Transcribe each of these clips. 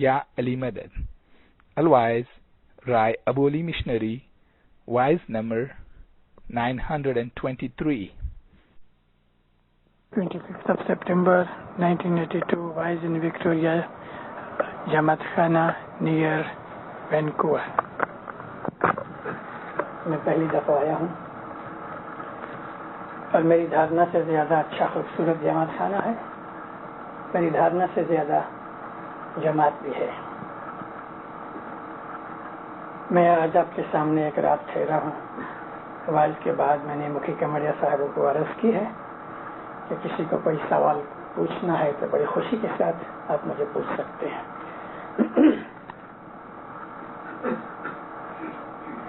Ya Ali Madad. Otherwise, Rai Aboli Missionary, wise number 923. 25th of September 1982, wise in Victoria, Jamaat Khana near Vancouver. میں پہلی دفعہ آیا ہوں اور میری دھارنا سے زیادہ اچھا خوبصورت جماعت خانہ ہے، میری دھارنا سے زیادہ جماعت بھی ہے. میں آج آپ کے سامنے ایک رات ٹھہرا ہوں. وائز کے بعد میں نے مکھی کمریا صاحب کو عرض کی ہے کہ کسی کو کوئی سوال پوچھنا ہے تو بڑی خوشی کے ساتھ آپ مجھے پوچھ سکتے ہیں.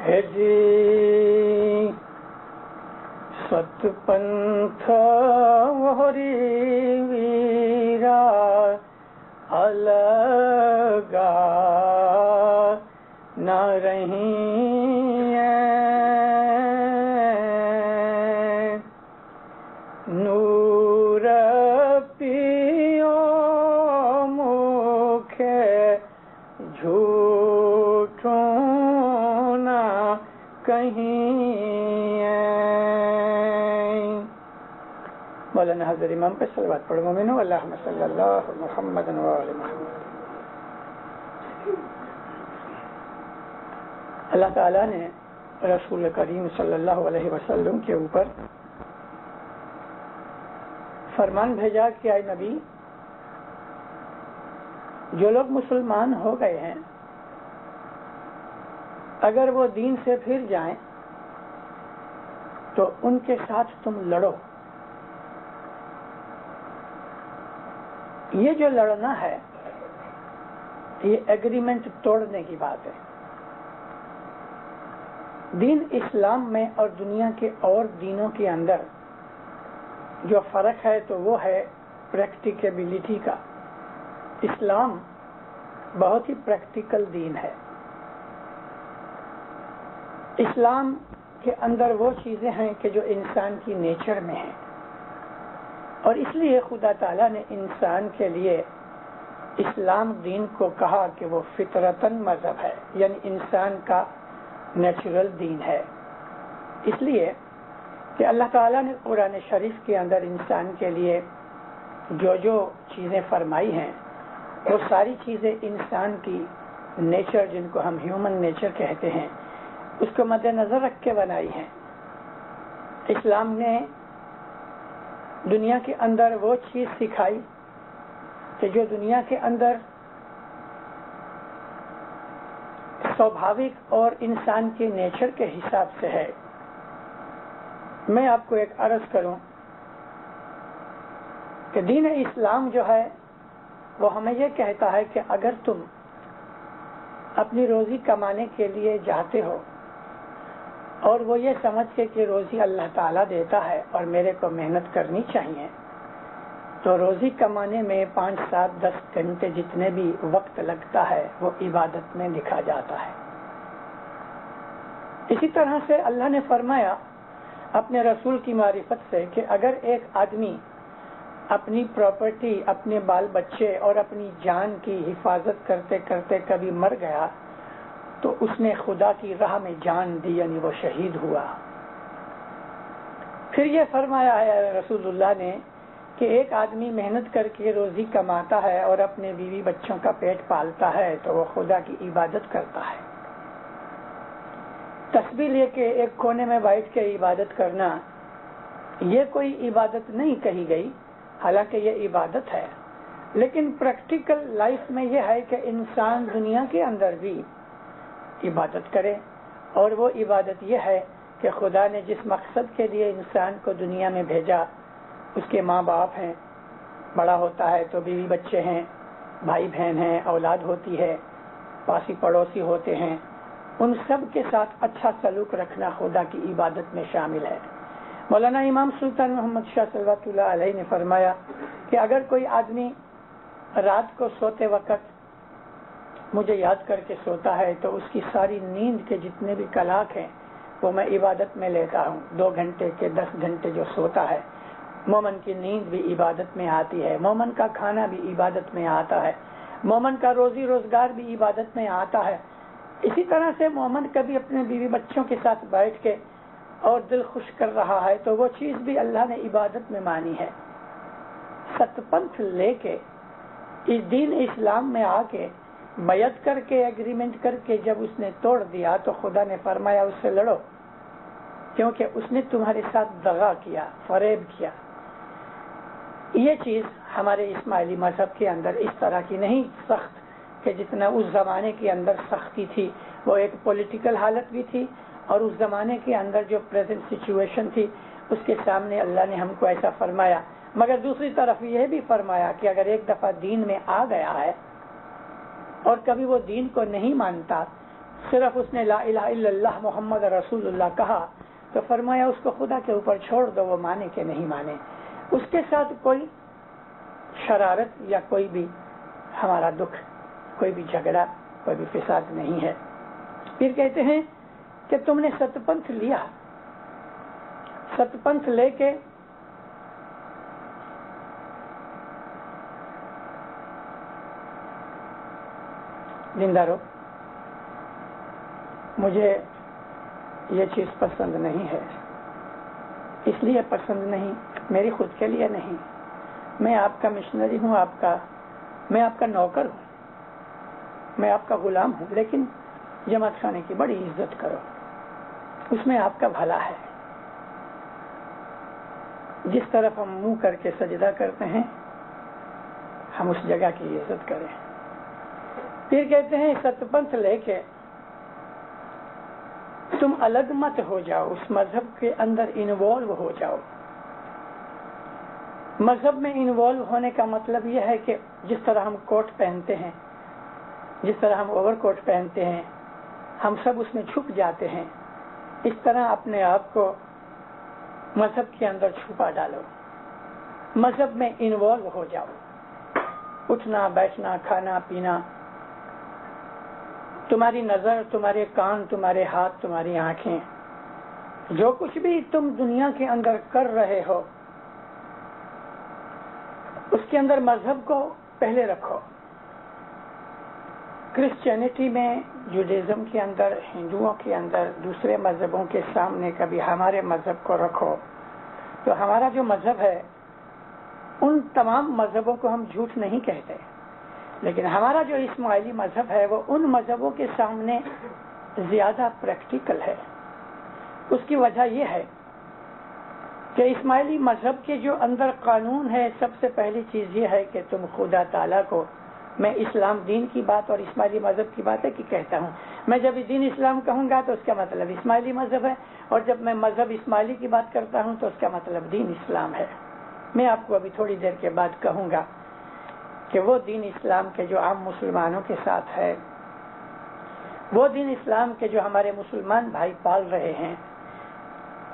ہے جی ست پنتھ وہری ویرا الگا نہ رہی نور پیو مکھے جھوٹوں نہ کہیں. مولانا حضرت امام پہ صلوات پڑھو مومنو. اللہم صلی اللہ محمد و آل محمد. اللہ تعالیٰ نے رسول کریم صلی اللہ علیہ وسلم کے اوپر فرمان بھیجا کہ اے نبی، جو لوگ مسلمان ہو گئے ہیں اگر وہ دین سے پھر جائیں تو ان کے ساتھ تم لڑو. یہ جو لڑنا ہے یہ ایگریمنٹ توڑنے کی بات ہے. دین اسلام میں اور دنیا کے اور دینوں کے اندر جو فرق ہے تو وہ ہے پریکٹیکیبلٹی کا. اسلام بہت ہی پریکٹیکل دین ہے. اسلام کے اندر وہ چیزیں ہیں کہ جو انسان کی نیچر میں ہیں، اور اس لیے خدا تعالیٰ نے انسان کے لیے اسلام دین کو کہا کہ وہ فطرتاً مذہب ہے، یعنی انسان کا نیچرل دین ہے. اس لیے کہ اللہ تعالیٰ نے قرآن شریف کے اندر انسان کے لیے جو جو چیزیں فرمائی ہیں وہ ساری چیزیں انسان کی نیچر، جن کو ہم ہیومن نیچر کہتے ہیں، اس کو مد نظر رکھ کے بنائی ہیں. اسلام نے دنیا کے اندر وہ چیز سکھائی کہ جو دنیا کے اندر سوبھاوک اور انسان کے نیچر کے حساب سے ہے. میں آپ کو ایک عرض کروں کہ دین اسلام جو ہے وہ ہمیں یہ کہتا ہے کہ اگر تم اپنی روزی کمانے کے لیے جاتے ہو اور وہ یہ سمجھ کے کہ روزی اللہ تعالیٰ دیتا ہے اور میرے کو محنت کرنی چاہیے، تو روزی کمانے میں 5, 7, 10 گھنٹے جتنے بھی وقت لگتا ہے وہ عبادت میں لکھا جاتا ہے. اسی طرح سے اللہ نے فرمایا اپنے رسول کی معرفت سے کہ اگر ایک آدمی اپنی پراپرٹی، اپنے بال بچے اور اپنی جان کی حفاظت کرتے کرتے کبھی مر گیا تو اس نے خدا کی راہ میں جان دی، یعنی وہ شہید ہوا. پھر یہ فرمایا ہے رسول اللہ نے کہ ایک آدمی محنت کر کے روزی کماتا ہے اور اپنے بیوی بچوں کا پیٹ پالتا ہے تو وہ خدا کی عبادت کرتا ہے. تسبیح لے کے ایک کونے میں بیٹھ کے عبادت کرنا یہ کوئی عبادت نہیں کہی گئی، حالانکہ یہ عبادت ہے. لیکن پریکٹیکل لائف میں یہ ہے کہ انسان دنیا کے اندر بھی عبادت کرے، اور وہ عبادت یہ ہے کہ خدا نے جس مقصد کے لیے انسان کو دنیا میں بھیجا، اس کے ماں باپ ہیں، بڑا ہوتا ہے تو بیوی بچے ہیں، بھائی بہن ہیں، اولاد ہوتی ہے، پاسی پڑوسی ہوتے ہیں، ان سب کے ساتھ اچھا سلوک رکھنا خدا کی عبادت میں شامل ہے. مولانا امام سلطان محمد شاہ صلوات اللہ علیہ نے فرمایا کہ اگر کوئی آدمی رات کو سوتے وقت مجھے یاد کر کے سوتا ہے تو اس کی ساری نیند کے جتنے بھی کلاک ہیں وہ میں عبادت میں لیتا ہوں. 2 گھنٹے کے 10 گھنٹے جو سوتا ہے، مومن کی نیند بھی عبادت میں آتی ہے، مومن کا کھانا بھی عبادت میں آتا ہے. مومن کا روزی روزگار بھی عبادت میں آتا ہے. اسی طرح سے مومن کبھی اپنے بیوی بچوں کے ساتھ بیٹھ کے اور دل خوش کر رہا ہے تو وہ چیز بھی اللہ نے عبادت میں مانی ہے. ست پنتھ لے کے اس دین اسلام میں آ کے بیعت کر کے ایگریمنٹ کر کے جب اس نے توڑ دیا تو خدا نے فرمایا اس سے لڑو، کیونکہ اس نے تمہارے ساتھ دغا کیا، فریب کیا. یہ چیز ہمارے اسماعیلی مذہب کے اندر اس طرح کی نہیں سخت کہ جتنا اس زمانے کے اندر سختی تھی. وہ ایک پولیٹیکل حالت بھی تھی اور اس زمانے کے اندر جو پریزنٹ سچویشن تھی اس کے سامنے اللہ نے ہم کو ایسا فرمایا. مگر دوسری طرف یہ بھی فرمایا کہ اگر ایک دفعہ دین میں آ گیا ہے اور کبھی وہ دین کو نہیں مانتا، صرف اس نے لا الہ الا اللہ محمد رسول اللہ کہا، تو فرمایا اس کو خدا کے اوپر چھوڑ دو، وہ مانے کہ نہیں مانے. اس کے ساتھ کوئی شرارت یا کوئی بھی ہمارا دکھ، کوئی بھی جھگڑا، کوئی بھی فساد نہیں ہے. پھر کہتے ہیں کہ تم نے ست پنتھ لیا، ست پنتھ لے کے زندہ رہو. مجھے یہ چیز پسند نہیں ہے، اس لیے پسند نہیں، میری خود کے لیے نہیں. میں آپ کا مشنری ہوں، میں آپ کا نوکر ہوں، میں آپ کا غلام ہوں، لیکن جماعت خانے کی بڑی عزت کرو، اس میں آپ کا بھلا ہے. جس طرف ہم منہ کر کے سجدہ کرتے ہیں ہم اس جگہ کی عزت کریں. پھر کہتے ہیں ست پنتھ لے کے تم الگ مت ہو جاؤ، اس مذہب کے اندر انوالو ہو جاؤ. مذہب میں انوالو ہونے کا مطلب یہ ہے کہ جس طرح ہم کوٹ پہنتے ہیں، جس طرح ہم اوور کوٹ پہنتے ہیں، ہم سب اس میں چھپ جاتے ہیں. اس طرح اپنے آپ کو مذہب کے اندر چھپا ڈالو، مذہب میں انوالو ہو جاؤ. اٹھنا بیٹھنا کھانا پینا، تمہاری نظر، تمہارے کان، تمہارے ہاتھ، تمہاری آنکھیں، جو کچھ بھی تم دنیا کے اندر کر رہے ہو اس کے اندر مذہب کو پہلے رکھو. کرسچینٹی میں، جوڈیزم کے اندر، ہندوؤں کے اندر، دوسرے مذہبوں کے سامنے کبھی ہمارے مذہب کو رکھو تو ہمارا جو مذہب ہے ان تمام مذہبوں کو ہم جھوٹ نہیں کہتے، لیکن ہمارا جو اسماعیلی مذہب ہے وہ ان مذہبوں کے سامنے زیادہ پریکٹیکل ہے. اس کی وجہ یہ ہے کہ اسماعیلی مذہب کے جو اندر قانون ہے، سب سے پہلی چیز یہ ہے کہ تم خدا تعالیٰ کو، میں اسلام دین کی بات اور اسماعیلی مذہب کی بات ہے کہ کہتا ہوں، میں جب دین اسلام کہوں گا تو اس کا مطلب اسماعیلی مذہب ہے، اور جب میں مذہب اسماعیلی کی بات کرتا ہوں تو اس کا مطلب دین اسلام ہے. میں آپ کو ابھی تھوڑی دیر کے بعد کہوں گا کہ وہ دین اسلام کے جو عام مسلمانوں کے ساتھ ہے، وہ دین اسلام کے جو ہمارے مسلمان بھائی پال رہے ہیں،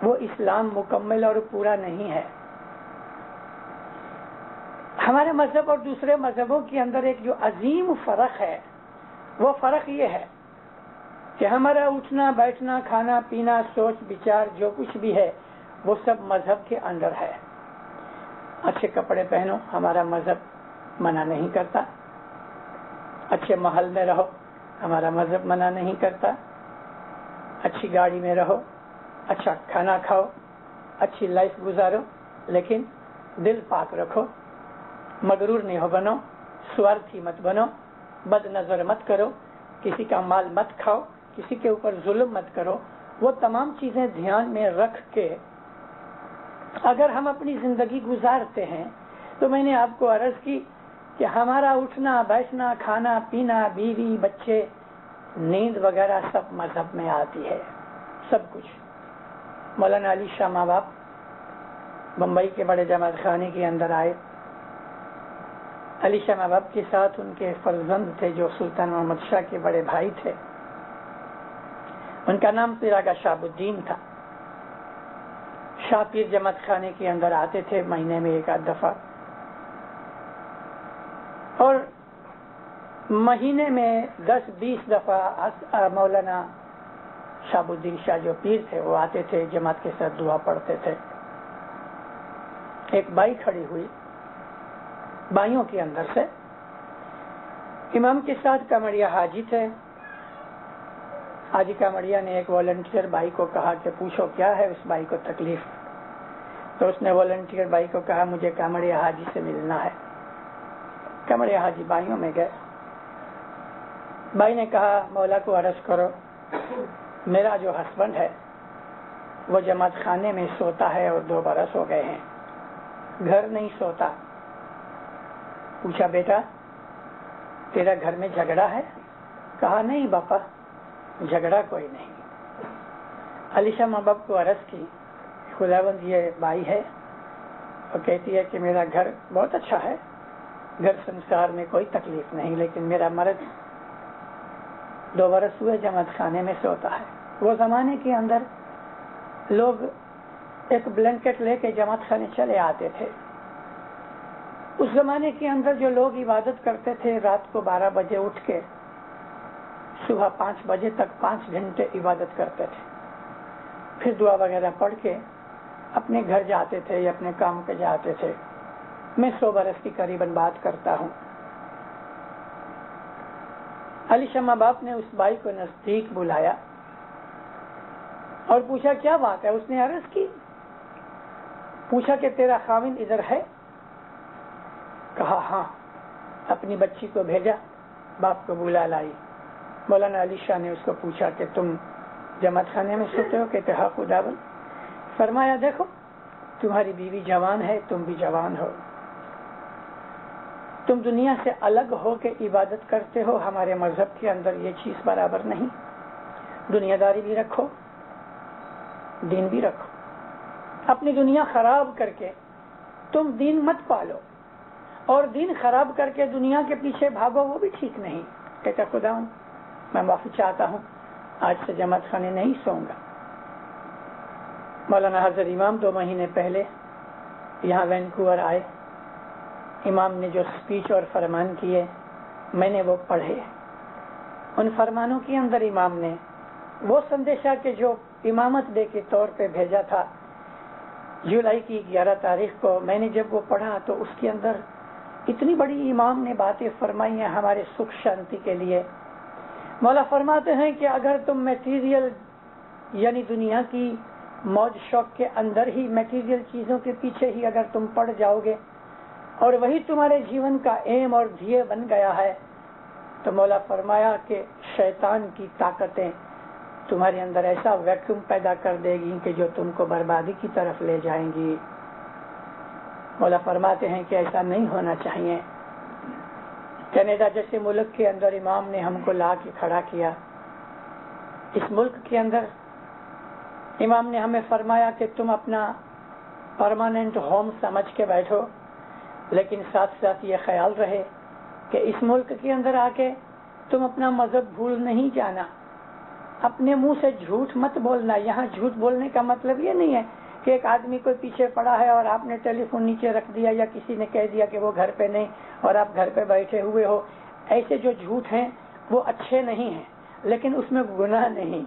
وہ اسلام مکمل اور پورا نہیں ہے. ہمارے مذہب اور دوسرے مذہبوں کے اندر ایک جو عظیم فرق ہے، وہ فرق یہ ہے کہ ہمارا اٹھنا بیٹھنا کھانا پینا سوچ بچار جو کچھ بھی ہے وہ سب مذہب کے اندر ہے. اچھے کپڑے پہنو، ہمارا مذہب منع نہیں کرتا. اچھے محل میں رہو، ہمارا مذہب منع نہیں کرتا. اچھی گاڑی میں رہو، اچھا کھانا کھاؤ، اچھی لائف گزارو، لیکن دل پاک رکھو، مغرور نہیں ہو بنو، سوارتھی مت بنو، بد نظر مت کرو، کسی کا مال مت کھاؤ، کسی کے اوپر ظلم مت کرو. وہ تمام چیزیں دھیان میں رکھ کے اگر ہم اپنی زندگی گزارتے ہیں تو میں نے آپ کو عرض کی کہ ہمارا اٹھنا بیٹھنا کھانا پینا بیوی بچے نیند وغیرہ سب مذہب میں آتی ہے، سب کچھ. مولانا علی شاہ ماں باپ بمبئی کے بڑے جماعت خانے کے اندر آئے. علی شاہ ماں باپ کے ساتھ ان کے فرزند تھے جو سلطان محمد شاہ کے بڑے بھائی تھے، ان کا نام پیراگا شہاب الدین تھا. شاہ پیر جماعت خانے کے اندر آتے تھے مہینے میں ایک آدھ دفعہ، اور مہینے میں 10-20 دفعہ مولانا شہاب الدین شاہ جو پیر تھے وہ آتے تھے، جماعت کے ساتھ دعا پڑھتے تھے. ایک بائی کھڑی ہوئی بائیوں کے اندر سے، امام کے ساتھ کامڑیا حاجی تھے. حاجی کامڑیا نے ایک والنٹیئر بھائی کو کہا کہ پوچھو کیا ہے اس بھائی کو تکلیف. تو اس نے والنٹیئر بھائی کو کہا مجھے کامڑیا حاجی سے ملنا ہے. کامڑیا حاجی بھائیوں میں گئے. بھائی نے کہا مولا کو عرض کرو میرا جو ہسبینڈ ہے وہ جماعت خانے میں سوتا ہے اور 2 برس ہو گئے ہیں, گھر نہیں سوتا. پوچھا بیٹا تیرا گھر میں جھگڑا ہے؟ کہا نہیں باپا جھگڑا کوئی نہیں. علی شاہ ماں باپ کو عرض کی خداوند یہ بائی ہے اور کہتی ہے کہ میرا گھر بہت اچھا ہے, گھر سنسار میں کوئی تکلیف نہیں, لیکن میرا مرد 2 برس ہوئے جماعت خانے میں سوتا ہے. وہ زمانے کے اندر لوگ ایک بلینکٹ لے کے جماعت خانے چلے آتے تھے. اس زمانے کے اندر جو لوگ عبادت کرتے تھے رات کو 12 بجے اٹھ کے صبح 5 بجے تک 5 گھنٹے عبادت کرتے تھے, پھر دعا وغیرہ پڑھ کے اپنے گھر جاتے تھے یا اپنے کام پہ جاتے تھے. میں 100 برس کی قریباً بات کرتا ہوں. علی شاہ ماں باپ نے اس بھائی کو نزدیک بلایا اور پوچھا کیا بات ہے. اس نے عرض کی, پوچھا کہ تیرا خاوند ادھر ہے؟ کہا ہاں. اپنی بچی کو بھیجا, باپ کو بلا لائی. مولانا علی شاہ نے اس کو پوچھا کہ تم جماعت خانے میں سوتے ہو؟ کہتے ہاں خداوند. فرمایا دیکھو تمہاری بیوی جوان ہے, تم بھی جوان ہو, تم دنیا سے الگ ہو کے عبادت کرتے ہو. ہمارے مذہب کے اندر یہ چیز برابر نہیں. دنیا داری بھی رکھو, دین بھی رکھو. اپنی دنیا خراب کر کے تم دین مت پالو, اور دین خراب کر کے دنیا کے پیچھے بھاگو, وہ بھی ٹھیک نہیں. کہتا خداوند میں معافی چاہتا ہوں, آج سے جماعت خانے نہیں سوؤں گا. مولانا حضرت امام 2 مہینے پہلے یہاں وینکوور آئے. امام نے جو سپیچ اور فرمان کیے میں نے وہ پڑھے. ان فرمانوں کے اندر امام نے وہ سندیشہ کہ جو امامت ڈے کے طور پہ بھیجا تھا جولائی کی 11 تاریخ کو, میں نے جب وہ پڑھا تو اس کے اندر اتنی بڑی امام نے باتیں فرمائی ہیں ہمارے سکھ شانتی کے لیے. مولا فرماتے ہیں کہ اگر تم میٹیریل یعنی دنیا کی موج شوق کے اندر ہی میٹیریل چیزوں کے پیچھے ہی اگر تم پڑ جاؤ گے اور وہی تمہارے جیون کا ایم اور دھیے بن گیا ہے, تو مولا فرمایا کہ شیطان کی طاقتیں تمہارے اندر ایسا ویکیوم پیدا کر دے گی کہ جو تم کو بربادی کی طرف لے جائیں گی. مولا فرماتے ہیں کہ ایسا نہیں ہونا چاہیے. کینیڈا جیسے ملک کے اندر امام نے ہم کو لا کے کھڑا کیا. اس ملک کے اندر امام نے ہمیں فرمایا کہ تم اپنا پرماننٹ ہوم سمجھ کے بیٹھو, لیکن ساتھ ساتھ یہ خیال رہے کہ اس ملک کے اندر آ کے تم اپنا مذہب بھول نہیں جانا, اپنے منہ سے جھوٹ مت بولنا. یہاں جھوٹ بولنے کا مطلب یہ نہیں ہے کہ ایک آدمی کوئی پیچھے پڑا ہے اور آپ نے ٹیلی فون نیچے رکھ دیا یا کسی نے کہہ دیا کہ وہ گھر پہ نہیں اور آپ گھر پہ بیٹھے ہوئے ہو. ایسے جو جھوٹ ہیں وہ اچھے نہیں ہیں, لیکن اس میں گناہ نہیں.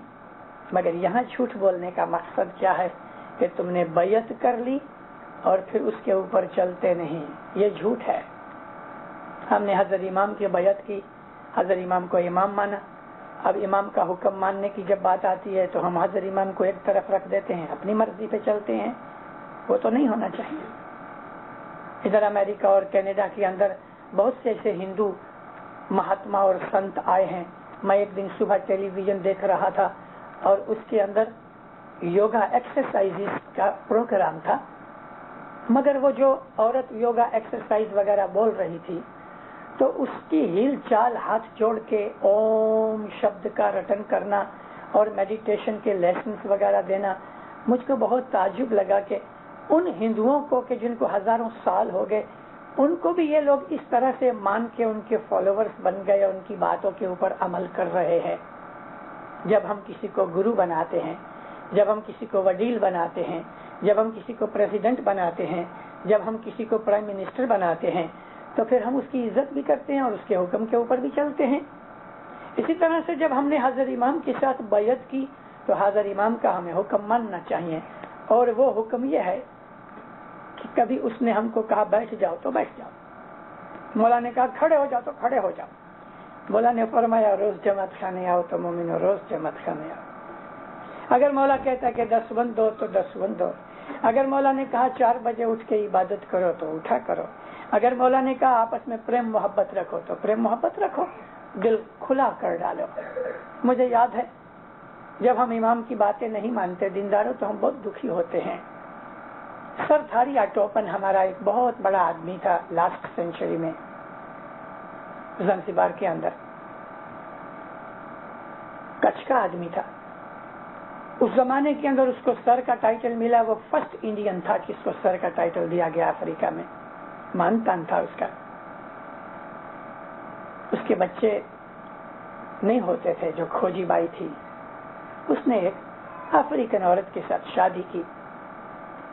مگر یہاں جھوٹ بولنے کا مقصد کیا ہے کہ تم نے بیعت کر لی اور پھر اس کے اوپر چلتے نہیں, یہ جھوٹ ہے. ہم نے حضرت امام کی بیعت کی, حضرت امام کو امام مانا. اب امام کا حکم ماننے کی جب بات آتی ہے تو ہم حضرت امام کو ایک طرف رکھ دیتے ہیں, اپنی مرضی پہ چلتے ہیں. وہ تو نہیں ہونا چاہیے. ادھر امریکہ اور کینیڈا کے اندر بہت سے ایسے ہندو مہاتما اور سنت آئے ہیں. میں ایک دن صبح ٹیلی ویژن دیکھ رہا تھا اور اس کے اندر یوگا ایکسرسائز کا پروگرام تھا, مگر وہ جو عورت یوگا ایکسرسائز وغیرہ بول رہی تھی تو اس کی ہل چال ہاتھ جوڑ کے اوم شبد کا رٹن کرنا اور میڈیٹیشن کے لیسنز وغیرہ دینا, مجھ کو بہت تعجب لگا کہ ان ہندوؤں کو کہ جن کو ہزاروں سال ہو گئے ان کو بھی یہ لوگ اس طرح سے مان کے ان کے فالوورز بن گئے, ان کی باتوں کے اوپر عمل کر رہے ہیں. جب ہم کسی کو گرو بناتے ہیں, جب ہم کسی کو وڈیل بناتے ہیں, جب ہم کسی کو پریزیڈنٹ بناتے ہیں, جب ہم کسی کو پرائم منسٹر بناتے ہیں, تو پھر ہم اس کی عزت بھی کرتے ہیں اور اس کے حکم کے اوپر بھی چلتے ہیں. اسی طرح سے جب ہم نے حضرت امام کے ساتھ بیعت کی تو حضرت امام کا ہمیں حکم ماننا چاہیے, اور وہ حکم یہ ہے کہ کبھی اس نے ہم کو کہا بیٹھ جاؤ تو بیٹھ جاؤ, مولا نے کہا کھڑے ہو جاؤ تو کھڑے ہو جاؤ. مولا نے فرمایا روز جماعت خانے آؤ تو مومنو روز جماعت خانے آؤ. اگر مولا کہتا ہے کہ 10 بند دو تو 10 بند دو. اگر مولا نے کہا 4 بجے اٹھ کے عبادت کرو تو اٹھا کرو. اگر مولا نے کہا آپس میں پریم محبت رکھو تو پریم محبت رکھو. دل کھلا کر ڈالو. مجھے یاد ہے جب ہم امام کی باتیں نہیں مانتے دینداروں تو ہم بہت دکھی ہوتے ہیں. سر تھاریا ٹوپن ہمارا ایک بہت بڑا آدمی تھا لاسٹ سینچری میں زنزبار کے اندر. کچھ کا آدمی تھا. اس زمانے کے اندر اس کو سر کا ٹائٹل ملا. وہ فرسٹ انڈین تھا جس کو سر کا ٹائٹل دیا گیا افریقہ میں. مانتان تھا اس کا. اس کے بچے نہیں ہوتے تھے. جو کھوجی بائی تھی اس نے ایک افریقن عورت کے ساتھ شادی کی.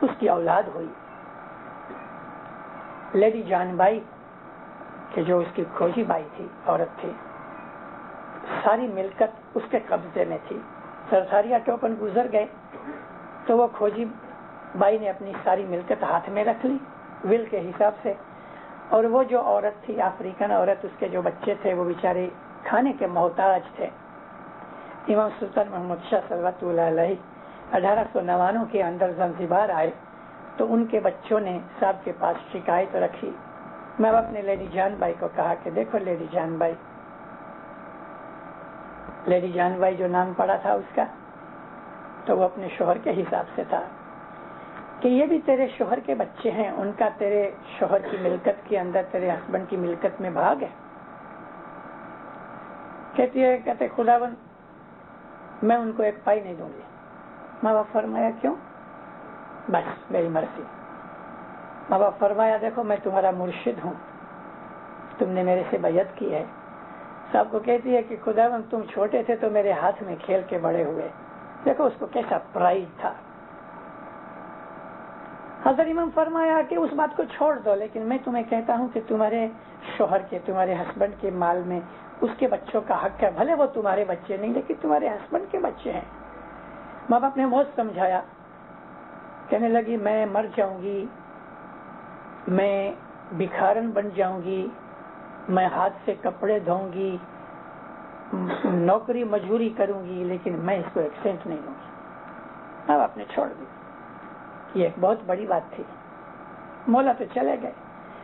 اس کی اولاد ہوئی. لیڈی جان بائی کہ جو اس کی کھوجی بائی تھی عورت تھی. ساری ملکت اس کے قبضے میں تھی. سرساریہ ٹوپن گزر گئے تو وہ کھوجی بائی نے اپنی ساری ملکت ہاتھ میں رکھ لی ول کے حساب سے. اور وہ جو عورت تھی افریقن عورت اس کے جو بچے تھے وہ بیچارے کھانے کے محتاج تھے. امام سلطان محمد شاہ صلوات اللہ علیہ 1899 کے اندر زنزبار آئے تو ان کے بچوں نے صاحب کے پاس شکایت رکھی. میں اپنے لیڈی جان بائی کو کہا کہ دیکھو لیڈی جان بائی جو نام پڑا تھا اس کا تو وہ اپنے شوہر کے حساب سے تھا کہ یہ بھی تیرے شوہر کے بچے ہیں. ان کا تیرے شوہر کی ملکت کے اندر تیرے ہسبینڈ کی ملکت میں بھاگ ہے. کہتے خداوند میں ان کو ایک پائی نہیں دوں گی. ماں باپ فرمایا کیوں؟ بس میری مرضی. ماں باپ فرمایا دیکھو میں تمہارا مرشد ہوں. تم نے میرے سے بیعت کی ہے. صاحب کو کہتی ہے کہ خداوند تم چھوٹے تھے تو میرے ہاتھ میں کھیل کے بڑے ہوئے. دیکھو اس کو کیسا پرائڈ تھا. حضرت امام فرمایا کہ اس بات کو چھوڑ دو لیکن میں تمہیں کہتا ہوں کہ تمہارے شوہر کے تمہارے ہسبینڈ کے مال میں اس کے بچوں کا حق ہے. بھلے وہ تمہارے بچے نہیں لیکن تمہارے ہسبینڈ کے بچے ہیں. ماں باپ نے بہت سمجھایا. کہنے لگی میں مر جاؤں گی, میں بکھارن بن جاؤں گی, میں ہاتھ سے کپڑے دھوؤں گی, نوکری مجبوری کروں گی لیکن میں اس کو ایک سینٹ نہیں دوں گی. ماں باپ نے چھوڑ دی. یہ ایک بہت بڑی بات تھی. مولا تو چلے گئے.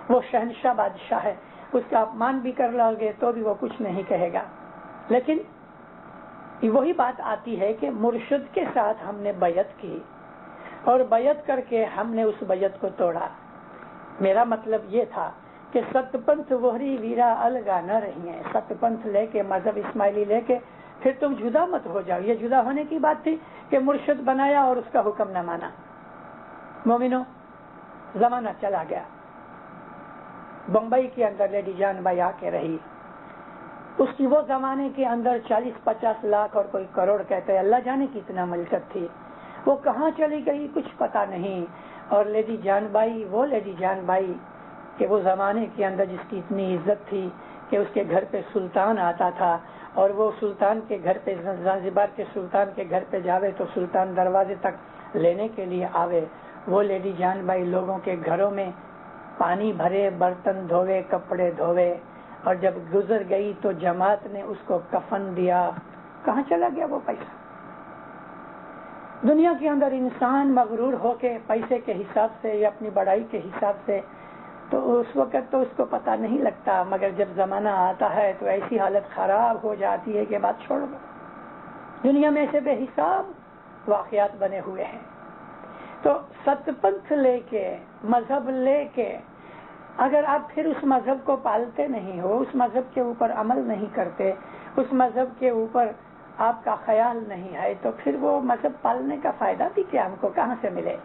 وہ شہنشاہ بادشاہ ہے. اس کا اپمان بھی کر لو گے تو بھی وہ کچھ نہیں کہے گا. لیکن وہی بات آتی ہے کہ مرشد کے ساتھ ہم نے بیعت کی اور بیعت کر کے ہم نے اس بیعت کو توڑا. میرا مطلب یہ تھا کہ ست پنتھ وہری ویرا الگا نہ رہی ہیں. ست پنتھ لے کے مذہب اسماعیلی لے کے پھر تم جدا مت ہو جاؤ. یہ جدا ہونے کی بات تھی کہ مرشد بنایا اور اس کا حکم نہ مانا. مومنو زمانہ چلا گیا. بمبئی کے اندر لیڈی جان بائی آ کے رہی. اس کی وہ زمانے کے اندر 40-50 لاکھ اور کوئی کروڑ کہتے ہیں اللہ جانے کتنا ملکت تھی. وہ کہاں چلی گئی کچھ پتا نہیں. اور لیڈی جان بائی وہ لیڈی جان بائی کہ وہ زمانے کے اندر جس کی اتنی عزت تھی کہ اس کے گھر پہ سلطان آتا تھا اور وہ سلطان کے گھر پہ زنزبار کے سلطان کے گھر پہ جاوے تو سلطان دروازے تک لینے کے لیے آوے. وہ لیڈی جان بائی لوگوں کے گھروں میں پانی بھرے, برتن دھوے, کپڑے دھوے, اور جب گزر گئی تو جماعت نے اس کو کفن دیا. کہاں چلا گیا وہ پیسہ؟ دنیا کے اندر انسان مغرور ہو کے پیسے کے حساب سے یا اپنی بڑائی کے حساب سے تو اس وقت تو اس کو پتہ نہیں لگتا, مگر جب زمانہ آتا ہے تو ایسی حالت خراب ہو جاتی ہے کہ بات چھوڑ دو. دنیا میں سے بے حساب واقعات بنے ہوئے ہیں. تو ست پنتھ لے کے مذہب لے کے اگر آپ پھر اس مذہب کو پالتے نہیں ہو, اس مذہب کے اوپر عمل نہیں کرتے, اس مذہب کے اوپر آپ کا خیال نہیں ہے, تو پھر وہ مذہب پالنے کا فائدہ بھی کیا ہم کو کہاں سے ملے؟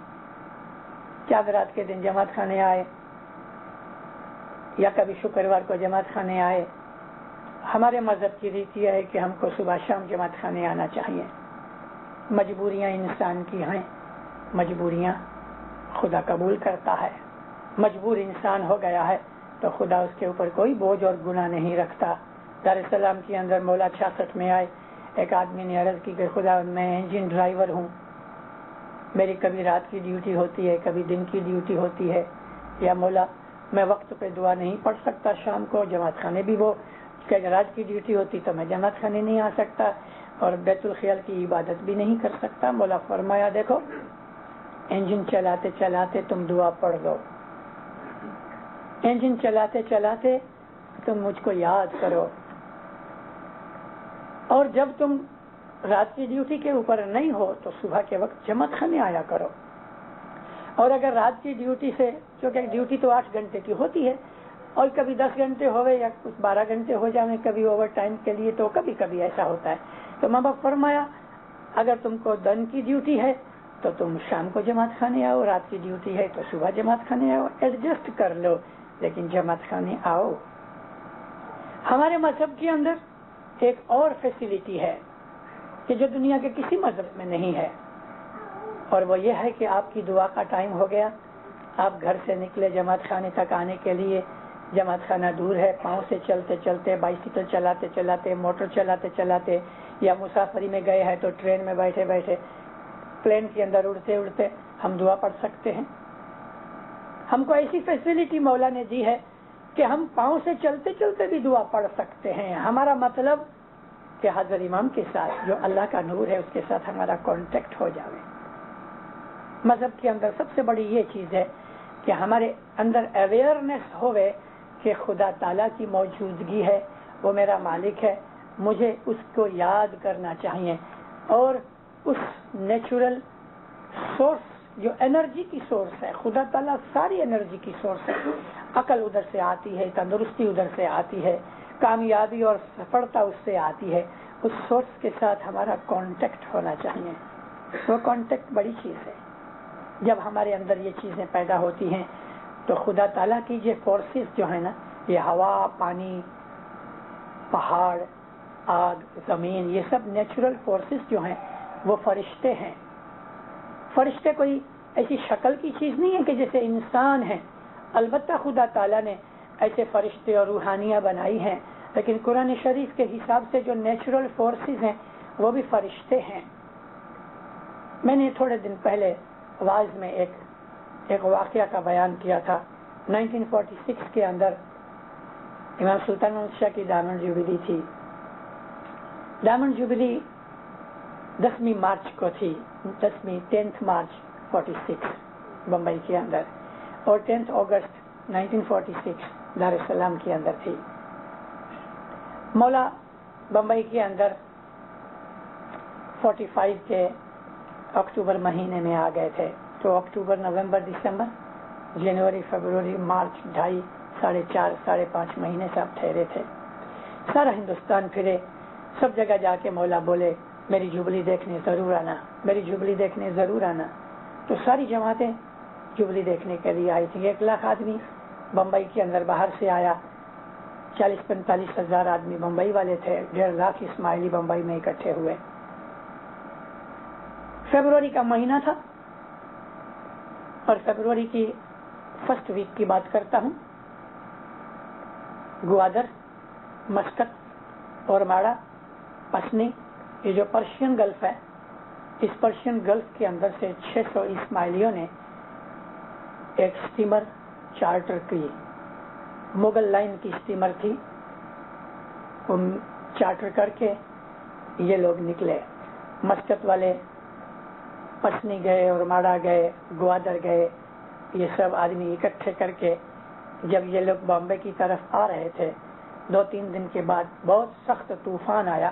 چاندرات کے دن جماعت خانے آئے یا کبھی شکروار کو جماعت خانے آئے. ہمارے مذہب کی ریت یہ ہے کہ ہم کو صبح شام جماعت خانے آنا چاہیے. مجبوریاں انسان کی ہیں, مجبوریاں خدا قبول کرتا ہے. مجبور انسان ہو گیا ہے تو خدا اس کے اوپر کوئی بوجھ اور گناہ نہیں رکھتا. دار السلام کے اندر مولا 66 میں آئے, ایک آدمی نے عرض کی کہ خدا میں انجن ڈرائیور ہوں, میری کبھی رات کی ڈیوٹی ہوتی ہے کبھی دن کی ڈیوٹی ہوتی ہے, یا مولا میں وقت پہ دعا نہیں پڑھ سکتا, شام کو جماعت خانے بھی وہ کہ اگر رات کی ڈیوٹی ہوتی تو میں جماعت خانے نہیں آ سکتا اور بیت الخیال کی عبادت بھی نہیں کر سکتا. مولا فرمایا دیکھو انجن چلاتے چلاتے تم دعا پڑھ دو, انجن چلاتے چلاتے تم مجھ کو یاد کرو, اور جب تم رات کی ڈیوٹی کے اوپر نہیں ہو تو صبح کے وقت جماعت خانے آیا کرو. اور اگر رات کی ڈیوٹی سے, کیونکہ ڈیوٹی تو 8 گھنٹے کی ہوتی ہے اور کبھی 10 گھنٹے ہوئے یا کچھ 12 گھنٹے ہو جائیں کبھی اوور ٹائم کے لیے, تو کبھی کبھی ایسا ہوتا ہے. تو ماں باپ فرمایا اگر تم کو دن کی ڈیوٹی ہے تو تم شام کو جماعت خانے آؤ, رات کی ڈیوٹی ہے تو صبح جماعت خانے آؤ, ایڈجسٹ کر لو لیکن جماعت خانے آؤ. ہمارے مذہب کے اندر ایک اور فیسلٹی ہے کہ جو دنیا کے کسی مذہب میں نہیں ہے, اور وہ یہ ہے کہ آپ کی دعا کا ٹائم ہو گیا, آپ گھر سے نکلے جماعت خانے تک آنے کے لیے, جماعت خانہ دور ہے, پاؤں سے چلتے چلتے, بائسیکل چلاتے چلاتے, موٹر چلاتے چلاتے, یا مسافری میں گئے ہیں تو ٹرین میں بیٹھے بیٹھے, پلین کے اندر اڑتے اڑتے ہم دعا پڑھ سکتے ہیں. ہم کو ایسی فیسلٹی مولا نے دی ہے کہ ہم پاؤں سے چلتے چلتے بھی دعا پڑھ سکتے ہیں. ہمارا مطلب کہ حضرت امام کے ساتھ جو اللہ کا نور ہے اس کے ساتھ ہمارا کانٹیکٹ ہو جائے. مذہب کے اندر سب سے بڑی یہ چیز ہے کہ ہمارے اندر اویئرنیس ہوئے کہ خدا تعالیٰ کی موجودگی ہے, وہ میرا مالک ہے, مجھے اس کو یاد کرنا چاہیے. اور اس نیچرل سورس جو انرجی کی سورس ہے, خدا تعالیٰ ساری انرجی کی سورس ہے, عقل ادھر سے آتی ہے, تندرستی ادھر سے آتی ہے, کامیابی اور سفلتا اس سے آتی ہے. اس سورس کے ساتھ ہمارا کانٹیکٹ ہونا چاہیے. وہ کانٹیکٹ بڑی چیز ہے. جب ہمارے اندر یہ چیزیں پیدا ہوتی ہیں تو خدا تعالیٰ کی یہ فورسز جو ہیں نا, یہ ہوا, پانی, پہاڑ, آگ, زمین, یہ سب نیچرل فورسز جو ہیں وہ فرشتے ہیں. فرشتے کوئی ایسی شکل کی چیز نہیں ہے کہ جیسے انسان ہیں. البتہ خدا تعالیٰ نے ایسے فرشتے اور روحانیاں بنائی ہیں, لیکن قرآن شریف کے حساب سے جو نیچرل فورسز ہیں وہ بھی فرشتے ہیں. میں نے تھوڑے دن پہلے واعظ میں ایک واقعہ کا بیان کیا تھا. 1946 کے اندر امام سلطان محمد شاہ کی ڈائمنڈ جوبلی تھی. ڈائمنڈ جوبلی 10 مارچ کو تھی, 10 مارچ 46 بمبئی کے اندر, اور 10 اگست 1946 دار السلام کے اندر تھی. مولا بمبئی کے اندر 45 کے اکتوبر مہینے میں آ گئے تھے. تو اکتوبر, نومبر, دسمبر, جنوری, فروری, مارچ, 2.5, 4.5, 5.5 مہینے سے آپ ٹھہرے تھے. سارا ہندوستان پھرے, سب جگہ جا کے مولا بولے میری جوبلی دیکھنے ضرور آنا, میری جوبلی دیکھنے ضرور آنا. تو ساری جماعتیں جوبلی دیکھنے کے لیے آئی تھی. 1 لاکھ آدمی بمبئی کے اندر باہر سے آیا, 40-45 ہزار آدمی بمبئی والے تھے, 1.5 لاکھ اسماعیلی بمبئی میں اکٹھے ہوئے. فروری کا مہینہ تھا اور فروری کی فرسٹ ویک کی بات کرتا ہوں. گوادر, مسکت اور ماڑا, پسنی, یہ جو پرشین گلف ہے, اس پرشین گلف کے اندر سے 600 اسماعیلیوں نے ایک اسٹیمر چارٹر کی. مغل لائن کی اسٹیمر تھی, وہ چارٹر کر کے یہ لوگ نکلے. مسکت والے پسنی گئے اور ماڑا گئے, گوادر گئے. یہ سب آدمی اکٹھے کر کے جب یہ لوگ بامبے کی طرف آ رہے تھے, 2-3 دن کے بعد بہت سخت طوفان آیا.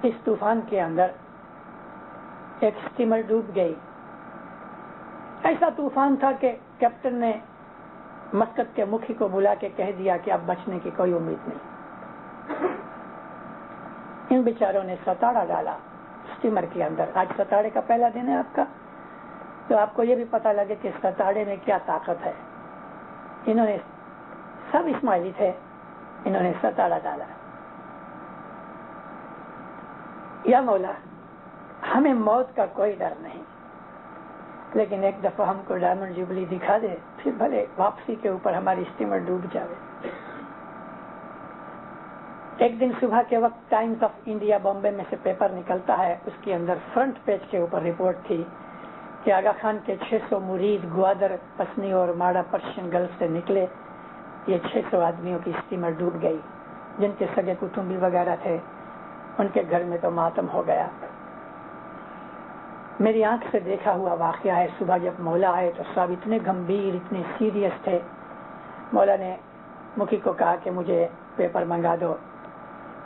اس طوفان کے اندر ایک اسٹیمر ڈوب گئی. ایسا طوفان تھا کہ کیپٹن نے مسکت کے مکھی کو بلا کے کہہ دیا کہ اب بچنے کی کوئی امید نہیں. ان بیچاروں نے ستاڑا ڈالا اسٹیمر کے اندر. آج ستاڑے کا پہلا دن ہے آپ کا, تو آپ کو یہ بھی پتہ لگے کہ ستاڑے میں کیا طاقت ہے. انہوں نے, سب اسماعیلی تھے, انہوں نے ستاڑا ڈالا. یا مولا ہمیں موت کا کوئی ڈر نہیں, لیکن ایک دفعہ ہم کو ڈائمنڈ جوبلی دکھا دے, پھر بھلے واپسی کے اوپر ہماری اسٹیمر ڈوب جاوے. ایک دن صبح کے وقت ٹائمز آف انڈیا بامبے میں سے پیپر نکلتا ہے, اس کے اندر فرنٹ پیج کے اوپر رپورٹ تھی کہ آغا خان کے 600 مرید گوادر, پسنی اور ماڑا پرشین گلف سے نکلے. یہ 600 آدمیوں کی اسٹیمر ڈوب گئی. جن کے سگے کٹمبی وغیرہ تھے ان کے گھر میں تو ماتم ہو گیا. میری آنکھ سے دیکھا ہوا واقعہ ہے. صبح جب مولا آئے تو سب اتنے گمبھیر اتنے سیریس تھے. مولا نے مکھی کو کہا کہ مجھے پیپر منگا دو.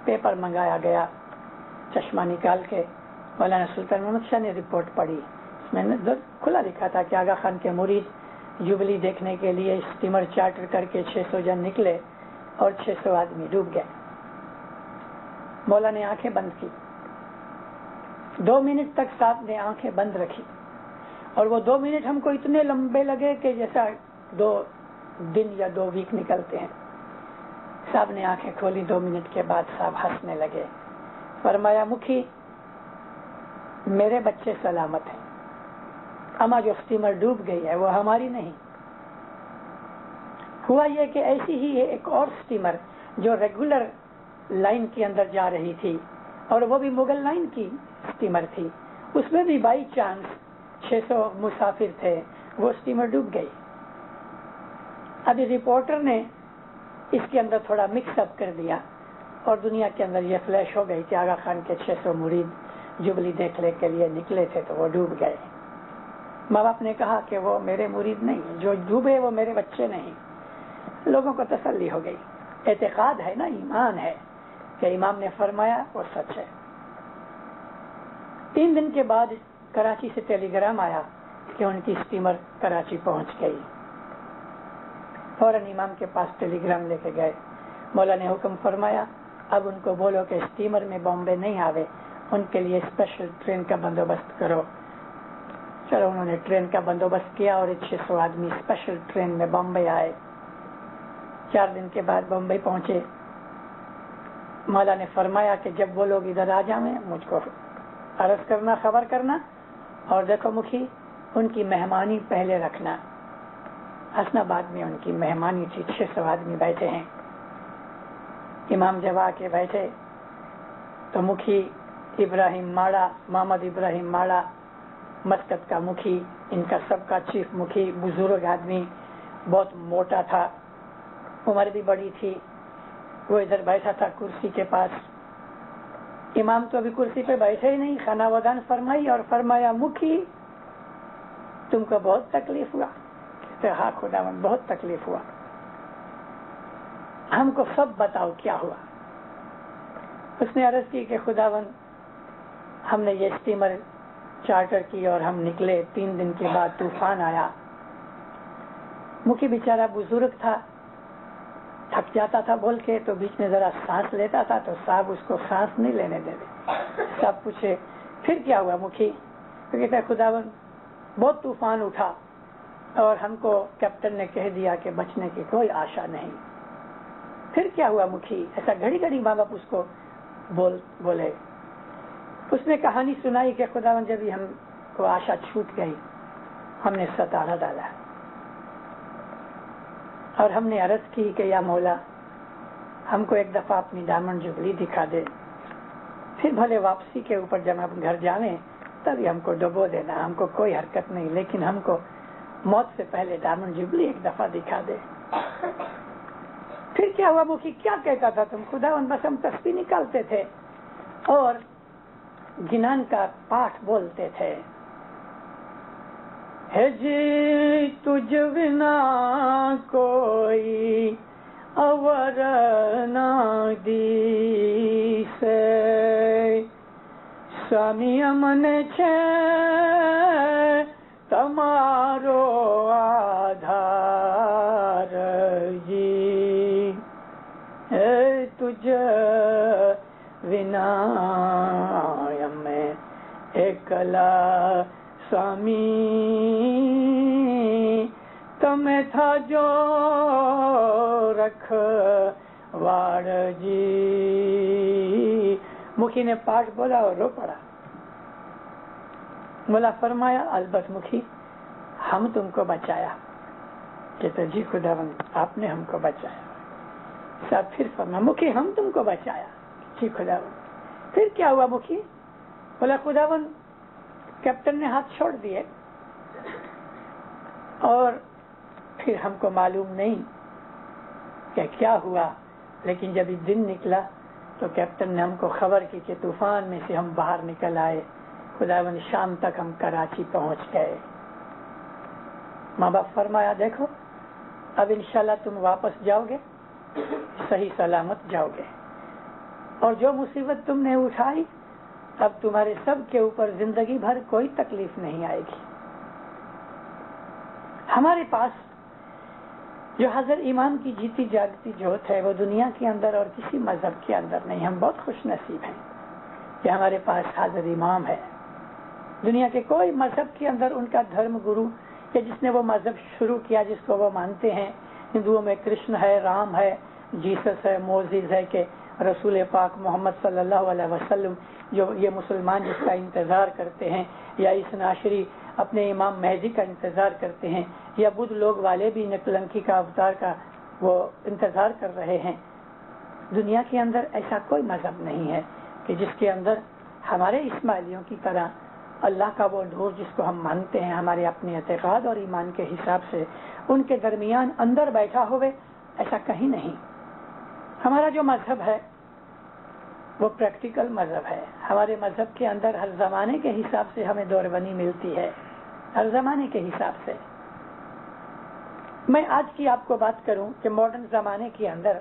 پیپر منگایا گیا. چشمہ نکال کے مولانا سلطان محمد شاہ نے رپورٹ پڑھی. اس میں کھلا لکھا تھا کہ آغا خان کے مرید جوبلی دیکھنے کے لیے اسٹیمر چارٹر کر کے 600 جن نکلے اور 600 آدمی ڈوب گئے. مولا نے آنکھیں بند کی. 2 منٹ تک صاحب نے آنکھیں بند رکھی اور وہ 2 منٹ ہم کو اتنے لمبے لگے کہ جیسا 2 دن یا 2 ویک نکلتے ہیں. صاحب نے آنکھیں کھولی. 2 منٹ کے بعد صاحب ہنسنے لگے. فرمایا مکھی میرے بچے سلامت ہیں. اما جو اسٹیمر ڈوب گئی ہے وہ ہماری نہیں. ہوا یہ کہ ایسی ہی ایک اور اسٹیمر جو ریگولر لائن کے اندر جا رہی تھی اور وہ بھی مغل لائن کی اسٹیمر تھی, اس میں بھی بائی چانس 600 مسافر تھے. وہ اسٹیمر ڈوب گئی. ابھی رپورٹر نے اس کے اندر تھوڑا مکس اپ کر دیا اور دنیا کے اندر یہ فلیش ہو گئی کہ آغا خان کے 600 مرید جوبلی دیکھنے کے لیے نکلے تھے تو وہ ڈوب گئے. ماں باپ نے کہا کہ وہ میرے مرید نہیں, جو ڈوبے وہ میرے بچے نہیں. لوگوں کو تسلی ہو گئی. اعتقاد ہے نا, ایمان ہے کہ امام نے فرمایا وہ سچ ہے. 3 دن کے بعد کراچی سے ٹیلی گرام آیا کہ ان کی اسٹیمر کراچی پہنچ گئی. فوراً امام کے پاس ٹیلی گرام لے کے گئے. مولا نے حکم فرمایا اب ان کو بولو کہ اسٹیمر میں بامبے نہیں آوے, ان کے لیے اسپیشل ٹرین کا بندوبست کرو. چلو انہوں نے ٹرین کا بندوبست کیا اور 600 آدمی اسپیشل ٹرین میں بامبے آئے. 4 دن کے بعد بمبئی پہنچے. مولا نے فرمایا کہ جب وہ لوگ ادھر آ جائیں مجھ کو عرض کرنا, خبر کرنا, اور دیکھو مکھی ان کی مہمانی پہلے رکھنا. حسن آباد میں ان کی مہمانی تھی. 600 آدمی بیٹھے ہیں. امام جب آ کے بیٹھے تو مکھی ابراہیم ماڑا, محمد ابراہیم ماڑا مسقط کا مکھی, ان کا سب کا چیف مکھی, بزرگ آدمی, بہت موٹا تھا, عمر بھی بڑی تھی. وہ ادھر بیٹھا تھا کرسی کے پاس. امام تو ابھی کرسی پہ بیٹھے ہی نہیں. خانہ ودان فرمائی اور فرمایا مکھی تم کو بہت تکلیف ہوا؟ کہتے ہاں خداوند بہت تکلیف ہوا. ہم کو سب بتاؤ کیا ہوا. اس نے عرض کی کہ خداوند ہم نے یہ اسٹیمر چارٹر کی اور ہم نکلے. 3 دن کے بعد طوفان آیا. مکھی بیچارہ بزرگ تھا, تھک جاتا تھا بول کے, تو بیچ میں ذرا سانس لیتا تھا تو صاحب اس کو سانس نہیں لینے دیتے. صاحب پوچھے پھر کیا ہوا مکھی؟ تو کہتا ہے خداوند بہت طوفان اٹھا اور ہم کو کیپٹن نے کہہ دیا کہ بچنے کی کوئی آشا نہیں. پھر کیا ہوا مکھی؟ ایسا گھڑی گھڑی ماں باپ اس کو بولے. اس نے کہانی سنائی کہ خداوند جب ہم کو آشا چھوٹ گئی ہم نے ستارہ ڈالا اور ہم نے عرض کی کہ یا مولا ہم کو ایک دفعہ اپنی ڈائمنڈ جوبلی دکھا دے, پھر بھلے واپسی کے اوپر جب ہم گھر جاویں تبھی ہم کو ڈبو دینا, ہم کو کوئی حرکت نہیں, لیکن ہم کو موت سے پہلے ڈائمنڈ جوبلی ایک دفعہ دکھا دے. پھر کیا ہوا مکھی؟ کیا کہتا تھا تم؟ خداوند بس ہم تسبیح نکالتے تھے اور جنان کا پاٹھ بولتے تھے. ہے جی تجھ بنا کوئی اور نہ دی سے سامی امن چھے تمارو آدھار جی ہے تجھ بنا میں اکلا سامی تمہیں تھا جو رکھ واڑ جی. مکھی نے پاٹ بولا اور رو پڑا. مولا فرمایا البت مکھی ہم تم کو بچایا. کہتے جی خداوند آپ نے ہم کو بچایا. صاحب پھر فرمایا مکھی ہم تم کو بچایا. جی خداوند. پھر کیا ہوا مکھی؟ بولا خداوند کیپٹن نے ہاتھ چھوڑ دیے اور پھر ہم کو معلوم نہیں کہ کیا ہوا. لیکن جب یہ دن نکلا تو کیپٹن نے ہم کو خبر کی کہ طوفان میں سے ہم باہر نکل آئے، خداوند شام تک ہم کراچی پہنچ گئے۔ ماں باپ فرمایا دیکھو اب انشاءاللہ تم واپس جاؤ گے، صحیح سلامت جاؤ گے، اور جو مصیبت تم نے اٹھائی اب تمہارے سب کے اوپر زندگی بھر کوئی تکلیف نہیں آئے گی۔ ہمارے پاس جو حضرت امام کی جیتی جاگتی جوت ہے وہ دنیا کے اندر اور کسی مذہب کے اندر نہیں۔ ہم بہت خوش نصیب ہیں کہ ہمارے پاس حضرت امام ہے۔ دنیا کے کوئی مذہب کے اندر ان کا دھرم گرو یا جس نے وہ مذہب شروع کیا جس کو وہ مانتے ہیں، ہندوؤں میں کرشن ہے، رام ہے، جیسس ہے، موزیز ہے، کہ رسول پاک محمد صلی اللہ علیہ وسلم جو یہ مسلمان جس کا انتظار کرتے ہیں، یا اثنا عشری اپنے امام مہدی کا انتظار کرتے ہیں، یا بدھ لوگ والے بھی نکلنکی کا اوتار کا وہ انتظار کر رہے ہیں۔ دنیا کے اندر ایسا کوئی مذہب نہیں ہے کہ جس کے اندر ہمارے اسماعیلیوں کی طرح اللہ کا وہ نور جس کو ہم مانتے ہیں ہمارے اپنے اعتقاد اور ایمان کے حساب سے ان کے درمیان اندر بیٹھا ہوئے، ایسا کہیں نہیں۔ ہمارا جو مذہب ہے وہ پریکٹیکل مذہب ہے۔ ہمارے مذہب کے اندر ہر زمانے کے حساب سے ہمیں دوربنی ملتی ہے، ہر زمانے کے حساب سے۔ میں آج کی آپ کو بات کروں کہ ماڈرن زمانے کے اندر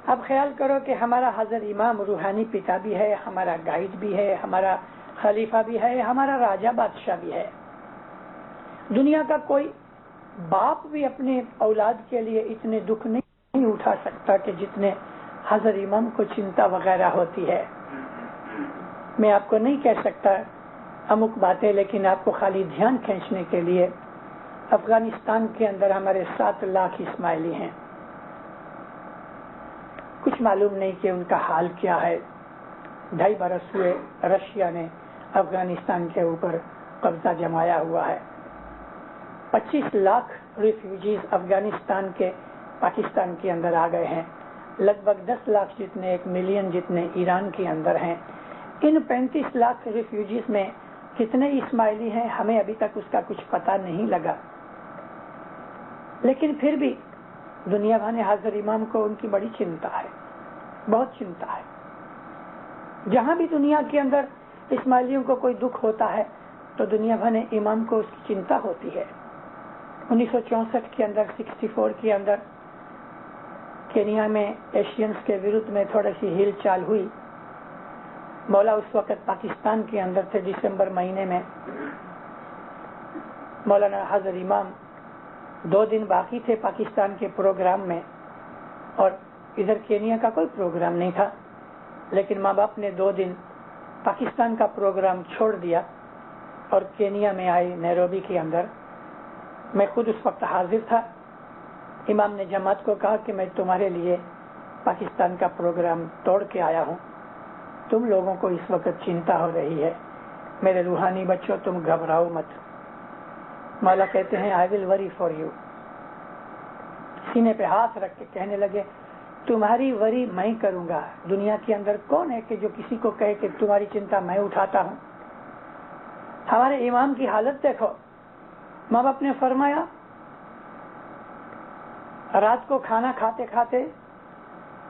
اب خیال کرو کہ ہمارا حضرت امام روحانی پتا بھی ہے، ہمارا گائیڈ بھی ہے، ہمارا خلیفہ بھی ہے، ہمارا راجہ بادشاہ بھی ہے۔ دنیا کا کوئی باپ بھی اپنے اولاد کے لیے اتنے دکھ نہیں اٹھا سکتا کہ جتنے حضرت امام کو چنتا وغیرہ ہوتی ہے۔ میں آپ کو نہیں کہہ سکتا امک باتیں، لیکن آپ کو خالی دھیان کھینچنے کے لیے افغانستان کے اندر ہمارے 7 لاکھ اسماعیلی ہیں۔ کچھ معلوم نہیں کہ ان کا حال کیا ہے۔ 2.5 برس ہوئے رشیا نے افغانستان کے اوپر قبضہ جمایا ہوا ہے۔ 25 لاکھ ریفیوجیز افغانستان کے پاکستان کے اندر آ گئے ہیں، لگ بھگ 10 لاکھ جتنے 1 ملین جتنے ایران کے اندر ہیں۔ ان 35 لاکھ ریفیوجیز میں کتنے اسماعیلی ہیں ہمیں ابھی تک اس کا کچھ پتہ نہیں لگا، لیکن پھر بھی دنیا بھر نے حضرت امام کو ان کی بڑی چنتا ہے، بہت چنتا ہے۔ جہاں بھی دنیا کے اندر اسماعیلیوں کو کوئی دکھ ہوتا ہے تو دنیا بھر نے امام کو اس کی چنتا ہوتی ہے۔ 1964 کے اندر 64 کے اندر کینیا میں ایشینز کے ورد میں تھوڑی سی ہل چال ہوئی۔ مولا اس وقت پاکستان کے اندر تھے، دسمبر مہینے میں مولانا حضرت امام 2 دن باقی تھے پاکستان کے پروگرام میں، اور ادھر کینیا کا کوئی پروگرام نہیں تھا، لیکن ماں باپ نے 2 دن پاکستان کا پروگرام چھوڑ دیا اور کینیا میں آئی نیروبی کے اندر۔ میں خود اس وقت حاضر تھا۔ امام نے جماعت کو کہا کہ میں تمہارے لیے پاکستان کا پروگرام توڑ کے آیا ہوں، تم لوگوں کو اس وقت چنتا ہو رہی ہے، میرے روحانی بچوں تم گھبراؤ مت۔ مولا کہتے ہیں I will worry for you۔ سینے پہ ہاتھ رکھ کے کہنے لگے تمہاری وری میں کروں گا۔ دنیا کے اندر کون ہے کہ جو کسی کو کہے کہ تمہاری چنتا میں اٹھاتا ہوں؟ ہمارے امام کی حالت دیکھو۔ ماں باپ نے فرمایا، رات کو کھانا کھاتے کھاتے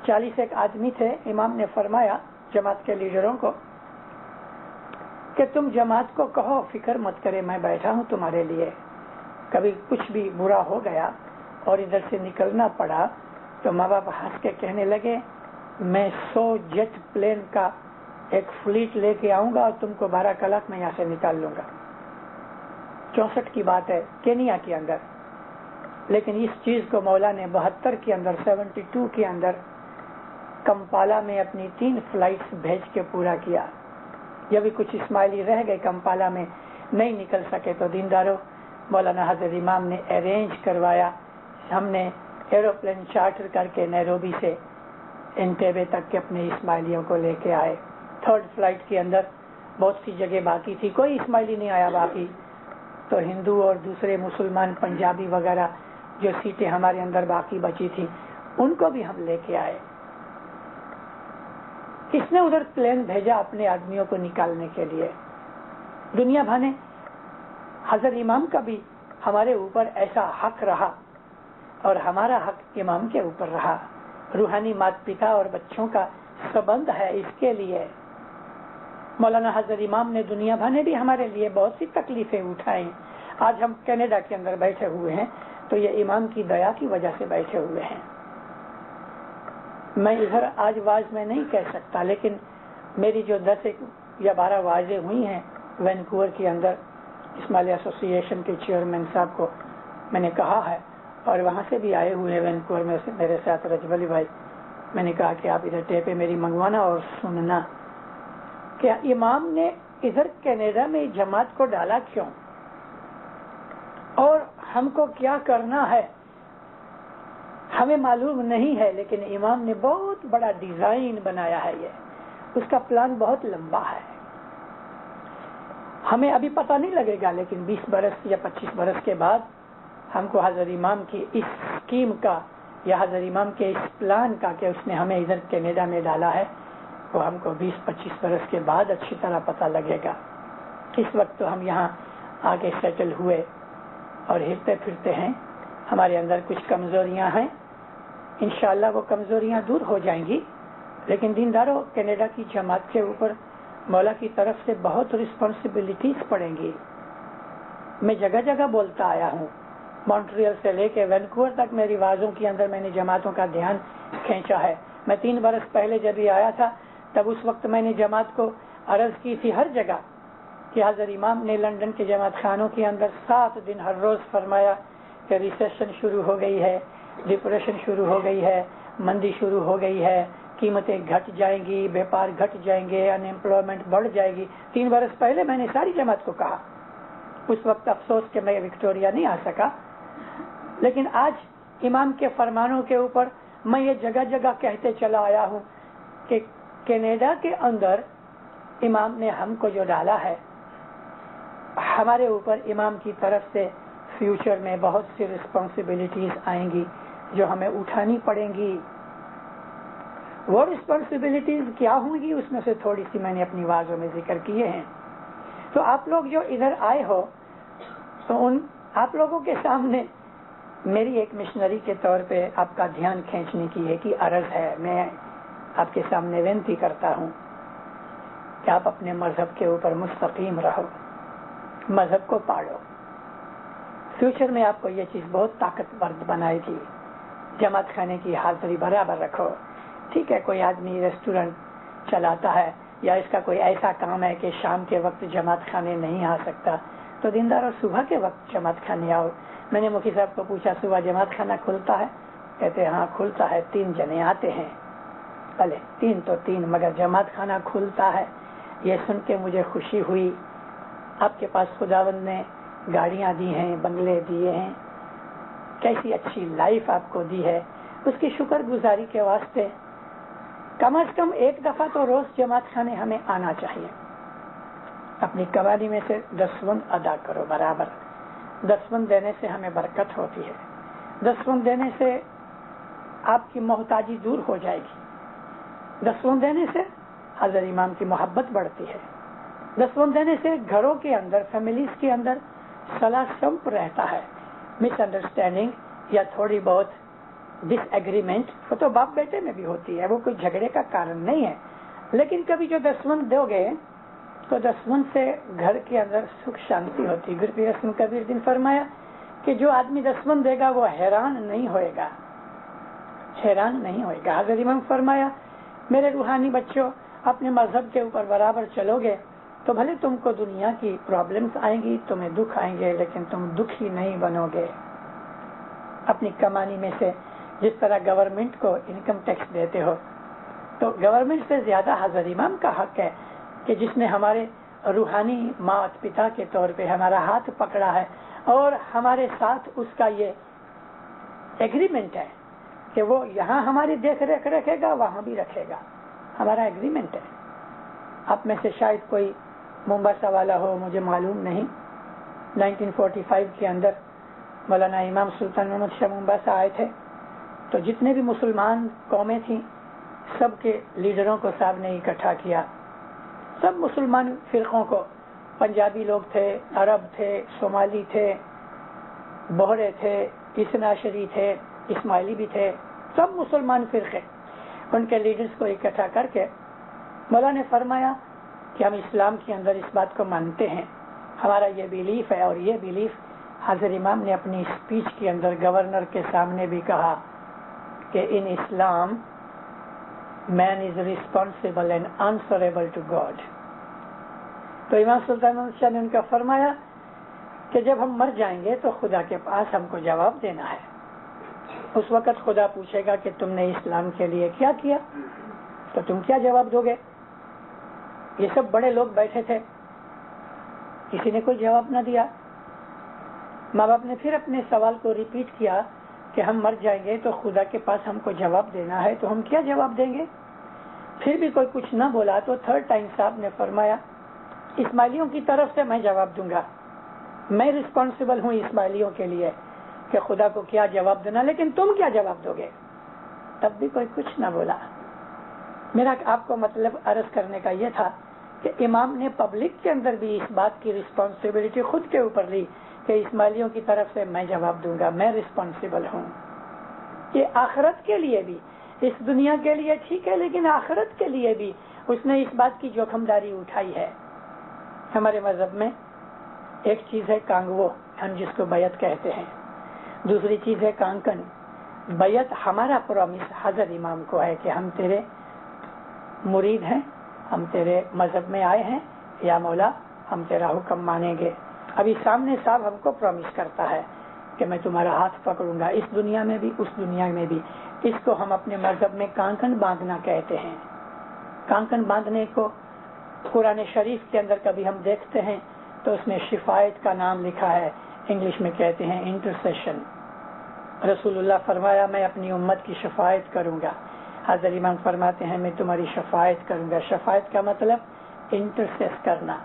41 آدمی تھے، امام نے فرمایا جماعت کے لیڈروں کو کہ تم جماعت کو کہو فکر مت کرے، میں بیٹھا ہوں تمہارے لیے۔ کبھی کچھ بھی برا ہو گیا اور ادھر سے نکلنا پڑا تو ماں باپ ہنس کے کہنے لگے میں 100 جیٹ پلین کا ایک فلیٹ لے کے آؤں گا اور تم کو 12 کلاک میں یہاں سے نکال لوں گا۔ 64 کی بات ہے کینیا کے اندر، لیکن اس چیز کو مولا نے 72 کے اندر 72 کے اندر کمپالا میں اپنی 3 فلائٹس بھیج کے پورا کیا۔ جب بھی کچھ اسماعیلی رہ گئے کمپالا میں نہیں نکل سکے تو دینداروں مولانا حضرت امام نے ارینج کروایا، ہم نے ایروپلین چارٹر کر کے نیروبی سے انٹیبے تک کے اپنے اسماعیلیوں کو لے کے آئے۔ 3rd فلائٹ کے اندر بہت سی جگہ باقی تھی، کوئی اسماعیلی نہیں آیا باقی، تو ہندو اور دوسرے مسلمان پنجابی وغیرہ جو سیٹیں ہمارے اندر باقی بچی تھی ان کو بھی ہم لے کے آئے۔ کس نے ادھر پلین بھیجا اپنے آدمیوں کو نکالنے کے لیے؟ دنیا بھر نے حضرت امام کا بھی ہمارے اوپر ایسا حق رہا اور ہمارا حق امام کے اوپر رہا روحانی مات پتا اور بچوں کا سبند ہے. اس کے لیے مولانا حضرت امام نے دنیا بھر نے بھی ہمارے لیے بہت سی تکلیفیں اٹھائیں. آج ہم کینیڈا کے اندر بیٹھے ہوئے ہیں تو یہ امام کی دیا کی وجہ سے بیٹھے ہوئے ہیں. میں ادھر آج واز میں نہیں کہہ سکتا، لیکن میری جو 10 یا 12 واضح ہوئی ہیں وینکوور کے اندر، اسماعیلی ایسوسی ایشن کے چیئرمین صاحب کو میں نے کہا ہے، اور وہاں سے بھی آئے ہوئے ہیں وینکوور میں سے میرے ساتھ رجب علی بھائی. میں نے کہا کہ آپ ادھر ٹیپیں میری منگوانا اور سننا کہ امام نے ادھر کینیڈا میں جماعت کو ڈالا کیوں اور ہم کو کیا کرنا ہے. ہمیں معلوم نہیں ہے، لیکن امام نے بہت بڑا ڈیزائن بنایا ہے. یہ اس کا پلان بہت لمبا ہے. ہمیں ابھی پتہ نہیں لگے گا، لیکن 20 برس یا 25 برس کے بعد ہم کو حضرت امام کی اس اسکیم کا یا حضرت امام کے اس پلان کا کہ اس نے ہمیں ادھر کینیڈا میں ڈالا ہے، وہ ہم کو 20-25 برس کے بعد اچھی طرح پتہ لگے گا. اس وقت تو ہم یہاں آگے سیٹل ہوئے اور ہلتے پھرتے ہیں. ہمارے اندر کچھ کمزوریاں ہیں، انشاءاللہ وہ کمزوریاں دور ہو جائیں گی. لیکن دینداروں، کینیڈا کی جماعت کے اوپر مولا کی طرف سے بہت رسپانسبلٹیز پڑیں گی. میں جگہ جگہ بولتا آیا ہوں، مونٹریل سے لے کے وینکوور تک میری وعظوں کے اندر میں نے جماعتوں کا دھیان کھینچا ہے. میں 3 برس پہلے جب یہ آیا تھا تب اس وقت میں نے جماعت کو عرض کی تھی ہر جگہ کہ حضرت امام نے لنڈن کے جماعت خانوں کے اندر 7 دن ہر روز فرمایا کہ ریسیشن شروع ہو گئی ہے، ڈپریشن شروع ہو گئی ہے، مندی شروع ہو گئی ہے، قیمتیں گھٹ جائیں گی، بیپار گھٹ جائیں گے، ان ایمپلائمنٹ بڑھ جائے گی. 3 برس پہلے میں نے ساری جماعت کو کہا. اس وقت افسوس کہ میں وکٹوریا نہیں آ سکا، لیکن آج امام کے فرمانوں کے اوپر میں یہ جگہ جگہ کہتے چلا آیا ہوں کہ کینیڈا کے اندر امام نے ہم کو جو ڈالا ہے، ہمارے اوپر امام کی طرف سے فیوچر میں بہت سی رسپانسبلٹیز آئیں گی جو ہمیں اٹھانی پڑیں گی. وہ رسپانسبلٹیز کیا ہوں گی اس میں سے تھوڑی سی میں نے اپنی واضحوں میں ذکر کیے ہیں. تو آپ لوگ جو ادھر آئے ہو تو ان آپ لوگوں کے سامنے میری ایک مشنری کے طور پہ آپ کا دھیان کھینچنے کی ایک ہی عرض ہے. میں آپ کے سامنے وینتی کرتا ہوں کہ آپ اپنے مذہب کے اوپر مستقیم رہو، مذہب کو پاڑو. فیوچر میں آپ کو یہ چیز بہت طاقتور بنائے گی. جماعت خانے کی حاضری برابر رکھو. ٹھیک ہے، کوئی آدمی ریسٹورنٹ چلاتا ہے یا اس کا کوئی ایسا کام ہے کہ شام کے وقت جماعت خانے نہیں آ سکتا، تو دیندار اور صبح کے وقت جماعت خانے آؤ. میں نے مفتی صاحب کو پوچھا صبح جماعت خانہ کھلتا ہے؟ کہتے ہاں کھلتا ہے، 3 جنے آتے ہیں. بھلے 3 تو 3، مگر جماعت خانہ کھلتا ہے. یہ سن کے مجھے خوشی ہوئی. آپ کے پاس خداوند نے گاڑیاں دی ہیں، بنگلے دیے ہیں، کیسی اچھی لائف آپ کو دی ہے. اس کی شکر گزاری کے واسطے کم از کم 1 دفعہ تو روز جماعت خانے ہمیں آنا چاہیے. اپنی کمائی میں سے 10 ادا کرو برابر. 10 دینے سے ہمیں برکت ہوتی ہے. 10 دینے سے آپ کی محتاجی دور ہو جائے گی. 10 دینے سے حضرت امام کی محبت بڑھتی ہے. 10 دینے سے گھروں کے اندر، فیملیز کے اندر صلاح سمپ رہتا ہے. مس انڈرسٹینڈنگ یا تھوڑی بہت ڈس ایگریمنٹ وہ تو باپ بیٹے میں بھی ہوتی ہے، وہ کوئی جھگڑے کا کارن نہیں ہے. لیکن کبھی جو 10 دو گے تو 10 سے گھر کے اندر سکھ شانتی ہوتی. گرو پیر سنگھ کبیر دن فرمایا کہ جو آدمی 10 دے گا وہ حیران نہیں ہوئے گا، حیران نہیں ہوئے گا. حضرت امام فرمایا میرے روحانی بچوں، اپنے مذہب کے اوپر برابر چلو گے تو بھلے تم کو دنیا کی پرابلمز آئیں گی، تمہیں دکھ آئیں گے، لیکن تم دکھی نہیں بنو گے. اپنی کمانی میں سے جس طرح گورنمنٹ کو انکم ٹیکس دیتے ہو، تو گورنمنٹ سے زیادہ حضرت امام کا حق ہے کہ جس نے ہمارے روحانی مات پتا کے طور پہ ہمارا ہاتھ پکڑا ہے اور ہمارے ساتھ اس کا یہ ایگریمنٹ ہے کہ وہ یہاں ہماری دیکھ ریکھ رکھے گا، وہاں بھی رکھے گا. ہمارا ایگریمنٹ ہے. آپ میں سے شاید کوئی ممباسا والا ہو، مجھے معلوم نہیں. 1945 کے اندر مولانا امام سلطان محمد شاہ ممباسا آئے تھے، تو جتنے بھی مسلمان قومیں تھیں سب کے لیڈروں کو صاحب نے اکٹھا کیا. سب مسلمان فرقوں کو، پنجابی لوگ تھے، عرب تھے، صومالی تھے، بوہرے تھے، اثنا عشری تھے، اسماعیلی بھی تھے، سب مسلمان فرقے ان کے لیڈرز کو اکٹھا کر کے مولا نے فرمایا کہ ہم اسلام کے اندر اس بات کو مانتے ہیں, ہمارا یہ بیلیف ہے, اور یہ بیلیف حضرت امام نے اپنی اسپیچ کے اندر گورنر کے سامنے بھی کہا کہ in Islam man is responsible and answerable to God. تو امام سلطان احمد شاہ نے ان کا فرمایا کہ جب ہم مر جائیں گے تو خدا کے پاس ہم کو جواب دینا ہے. اس وقت خدا پوچھے گا کہ تم نے اسلام کے لیے کیا کیا, تو تم کیا جواب دو گے؟ یہ سب بڑے لوگ بیٹھے تھے, کسی نے کوئی جواب نہ دیا. ماں باپ نے پھر اپنے سوال کو ریپیٹ کیا کہ ہم مر جائیں گے تو خدا کے پاس ہم کو جواب دینا ہے, تو ہم کیا جواب دیں گے؟ پھر بھی کوئی کچھ نہ بولا. تو تھرڈ ٹائم صاحب نے فرمایا اسماعیلیوں کی طرف سے میں جواب دوں گا, میں رسپانسبل ہوں اسماعیلیوں کے لیے کہ خدا کو کیا جواب دینا, لیکن تم کیا جواب دو گے؟ تب بھی کوئی کچھ نہ بولا. میرا آپ کو مطلب عرض کرنے کا یہ تھا کہ امام نے پبلک کے اندر بھی اس بات کی رسپانسبلٹی خود کے اوپر لی کہ اسماعیلیوں کی طرف سے میں جواب دوں گا, میں رسپانسبل ہوں. یہ آخرت کے لیے بھی, اس دنیا کے لیے ٹھیک ہے, لیکن آخرت کے لیے بھی اس نے اس بات کی جوخم داری اٹھائی ہے. ہمارے مذہب میں ایک چیز ہے کانگوو, ہم جس کو بیعت کہتے ہیں, دوسری چیز ہے کانکن. بیعت ہمارا پرومس حضرت امام کو ہے کہ ہم تیرے مرید ہیں, ہم تیرے مذہب میں آئے ہیں, یا مولا ہم تیرا حکم مانیں گے. ابھی سامنے صاحب ہم کو پرومس کرتا ہے کہ میں تمہارا ہاتھ پکڑوں گا اس دنیا میں بھی اس دنیا میں بھی. اس کو ہم اپنے مذہب میں کانکن باندھنا کہتے ہیں. کانکن باندھنے کو قرآن شریف کے اندر کبھی ہم دیکھتے ہیں تو اس میں شفاعت کا نام لکھا ہے, انگلش میں کہتے ہیں انٹرسیشن. رسول اللہ فرمایا میں اپنی امت کی شفاعت کروں گا. حضرت امام فرماتے ہیں میں تمہاری شفاعت کروں گا. شفاعت کا مطلب انٹرسیس کرنا,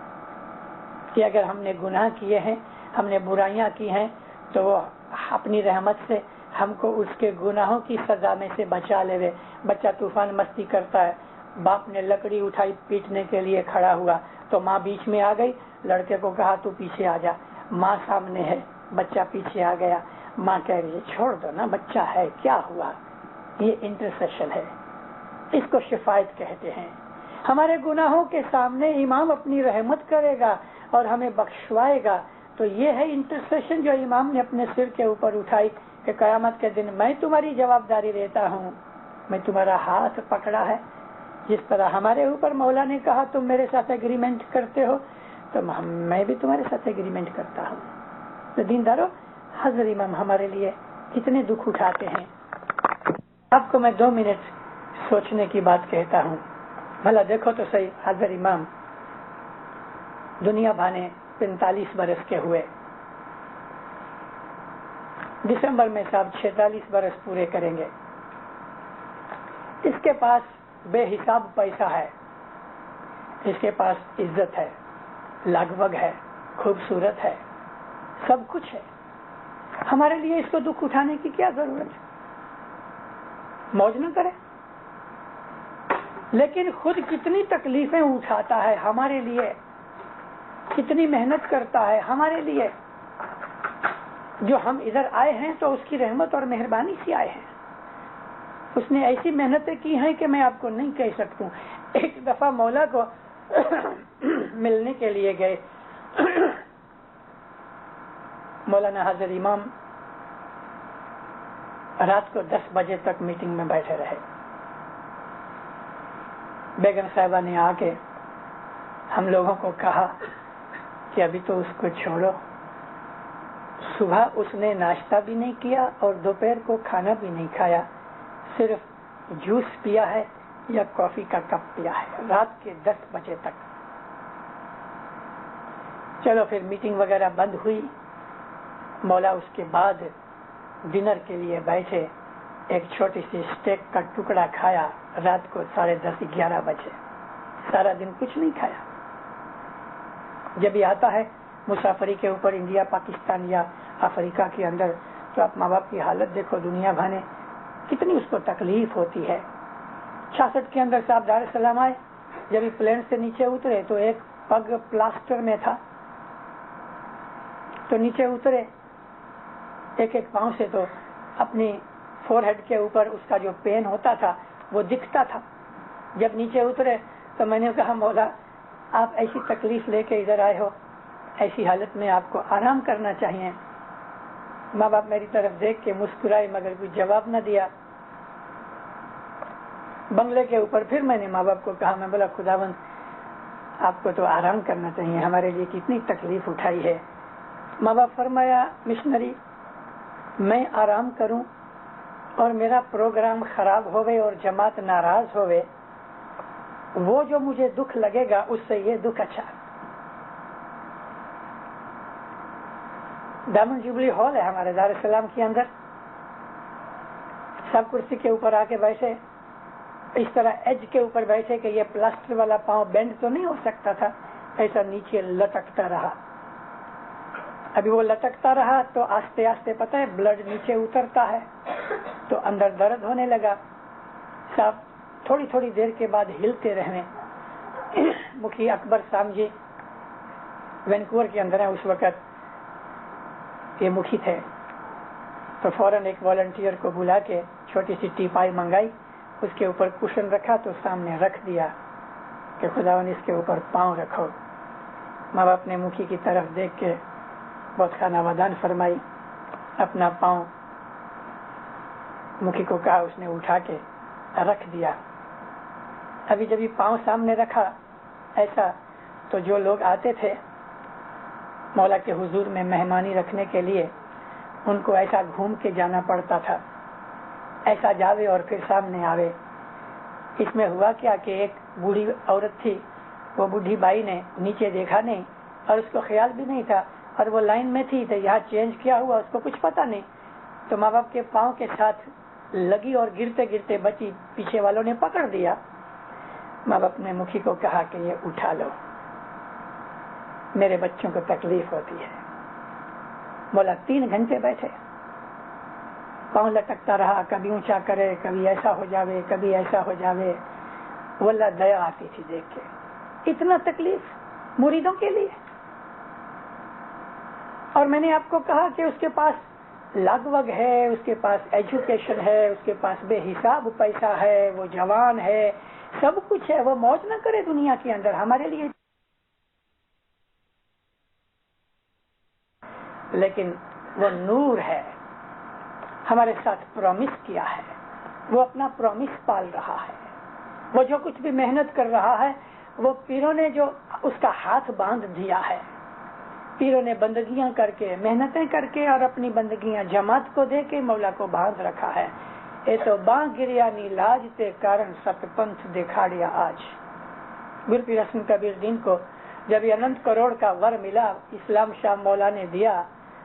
کہ اگر ہم نے گناہ کیے ہیں, ہم نے برائیاں کی ہیں, تو وہ اپنی رحمت سے ہم کو اس کے گناہوں کی سزا میں سے بچا لے. بچہ طوفان مستی کرتا ہے, باپ نے لکڑی اٹھائی پیٹنے کے لیے کھڑا ہوا, تو ماں بیچ میں آ گئی, لڑکے کو کہا تو پیچھے آ جا. ماں سامنے ہے, بچہ پیچھے آ گیا, ماں کہہ رہی ہے چھوڑ دو نا, بچہ ہے, کیا ہوا. یہ انٹرسیشن ہے, اس کو شفاعت کہتے ہیں. ہمارے گناہوں کے سامنے امام اپنی رحمت کرے گا اور ہمیں بخشوائے گا. تو یہ ہے انٹرسیشن جو امام نے اپنے سر کے اوپر اٹھائی کہ قیامت کے دن میں تمہاری جوابداری لیتا ہوں, میں تمہارا ہاتھ پکڑا ہے. جس طرح ہمارے اوپر مولا نے کہا تم میرے ساتھ ایگریمنٹ کرتے ہو, تو میں بھی تمہارے ساتھ ایگریمنٹ کرتا ہوں. تو دیندارو, حضرت امام ہمارے لیے کتنے دکھ اٹھاتے ہیں. آپ کو میں 2 منٹ سوچنے کی بات کہتا ہوں. بھلا دیکھو تو صحیح, حضرت امام دنیا بھانے 45 برس کے ہوئے, دسمبر میں صاحب 46 برس پورے کریں گے. اس کے پاس بے حساب پیسہ ہے, اس کے پاس عزت ہے, لگ بھگ ہے, خوبصورت ہے, سب کچھ ہے. ہمارے لیے اس کو دکھ اٹھانے کی کیا ضرورت ہے؟ موج نہ کرے. لیکن خود کتنی تکلیفیں اٹھاتا ہے ہمارے لیے, کتنی محنت کرتا ہے ہمارے لیے. جو ہم ادھر آئے ہیں تو اس کی رحمت اور مہربانی سے آئے ہیں. اس نے ایسی محنتیں کی ہیں کہ میں آپ کو نہیں کہہ سکتوں. ایک دفعہ مولا کو ملنے کے لیے گئے, مولانا حضرت امام رات کو 10 بجے تک میٹنگ میں بیٹھے رہے. بیگم صاحبہ نے آ کے ہم لوگوں کو کہا کہ ابھی تو اس کو چھوڑو. صبح اس نے ناشتہ بھی نہیں کیا اور دوپہر کو کھانا بھی نہیں کھایا, صرف جوس پیا ہے یا کافی کا کپ پیا ہے رات کے 10 بجے تک. چلو پھر میٹنگ وغیرہ بند ہوئی. مولا اس کے بعد ڈنر کے لیے بیٹھے, ایک چھوٹی سی اسٹیک کا ٹکڑا کھایا رات کو 10:30 11 بجے. سارا دن کچھ نہیں کھایا. جب یہ آتا ہے مسافری کے اوپر انڈیا, پاکستان یا افریقہ کے اندر, تو آپ ماں باپ کی حالت دیکھو, دنیا بھانے کتنی اس کو تکلیف ہوتی ہے. 66 کے اندر صاحب دار السلام آئے, جب یہ پلین سے نیچے اترے تو ایک پگ پلاسٹر میں تھا, تو نیچے اترے ایک ایک پاؤں سے, تو اپنی فور ہیڈ کے اوپر اس کا جو پین ہوتا تھا وہ دکھتا تھا. جب نیچے اترے تو میں نے کہا مولا آپ ایسی تکلیف لے کے ادھر آئے ہو, ایسی حالت میں آپ کو آرام کرنا چاہیے. ماں باپ میری طرف دیکھ کے مسکرائے مگر کوئی جواب نہ دیا. بنگلے کے اوپر پھر میں نے ماں باپ کو کہا, میں بولا خداوند آپ کو تو آرام کرنا چاہیے, ہمارے لیے کتنی تکلیف اٹھائی ہے. ماں باپ فرمایا مشنری میں آرام کروں اور میرا پروگرام خراب ہوئے اور جماعت ناراض ہوئے, وہ جو مجھے دکھ لگے گا اس سے یہ دکھ اچھا. ڈائمنڈ جوبلی ہال ہے ہمارے دار السلام کے اندر, سب کرسی کے اوپر آ کے بیٹھے, اس طرح ایج کے اوپر بیٹھے کہ یہ پلاسٹر والا پاؤں بینڈ تو نہیں ہو سکتا تھا, ایسا نیچے لٹکتا رہا. ابھی وہ لٹکتا رہا تو آستے آستے پتہ ہے بلڈ نیچے اترتا ہے تو اندر درد ہونے لگا. صاحب تھوڑی تھوڑی دیر کے بعد ہلتے رہنے. مکھی اکبر سامجی وینکوور کے اندر ہے, اس وقت یہ مکھی تھے, تو فوراً ایک والنٹیئر کو بلا کے چھوٹی سی ٹیپائی منگائی, اس کے اوپر کشن رکھا تو سامنے رکھ دیا کہ خداوند اس کے اوپر پاؤں رکھو. ماں باپ نے مکھی کی طرف دیکھ کے بہت خانوادان فرمائی, اپنا پاؤں مکھی کو کہا, اس نے اٹھا کے رکھ دیا. ابھی جب یہ پاؤں سامنے رکھا ایسا تو جو لوگ آتے تھے مولا کے حضور میں مہمانی رکھنے کے لیے ان کو ایسا گھوم کے جانا پڑتا تھا, ایسا جاوے اور پھر سامنے آوے. اس میں ہوا کیا کہ ایک بوڑھی عورت تھی, وہ بوڑھی بائی نے نیچے دیکھا نہیں اور اس کو خیال بھی نہیں تھا, اور وہ لائن میں تھی تو یہاں چینج کیا ہوا اس کو کچھ پتا نہیں, تو ماں باپ کے پاؤں کے ساتھ لگی اور گرتے گرتے بچی, پیچھے والوں نے پکڑ دیا. ماں باپ نے مکھی کو کہا کہ یہ اٹھا لو, میرے بچوں کو تکلیف ہوتی ہے. مولا 3 گھنٹے بیٹھے, پاؤں لٹکتا رہا, کبھی اونچا کرے, کبھی ایسا ہو جاوے, کبھی ایسا ہو جاوے. واللہ دیا آتی تھی دیکھ کے, اتنا تکلیف مریدوں کے لیے. اور میں نے آپ کو کہا کہ اس کے پاس لگ وگ ہے, اس کے پاس ایجوکیشن ہے, اس کے پاس بے حساب پیسہ ہے, وہ جوان ہے, سب کچھ ہے, وہ موج نہ کرے دنیا کے اندر. ہمارے لیے لیکن وہ نور ہے, ہمارے ساتھ پرومس کیا ہے, وہ اپنا پرومس پال رہا ہے. وہ جو کچھ بھی محنت کر رہا ہے وہ پیروں نے جو اس کا ہاتھ باندھ دیا ہے, پیروں نے بندگیاں کر کے, محنتیں کر کے اور اپنی بندگیاں جماعت کو دے کے مولا کو باندھ رکھا ہے. اے تو باں گریا نی لاج تے کارن ست پنتھ دکھاڑیا آج. گر پیر حسن کبیر دین کو جب یہ اننت کروڑ کا ور ملا, اسلام شاہ مولا نے دیا,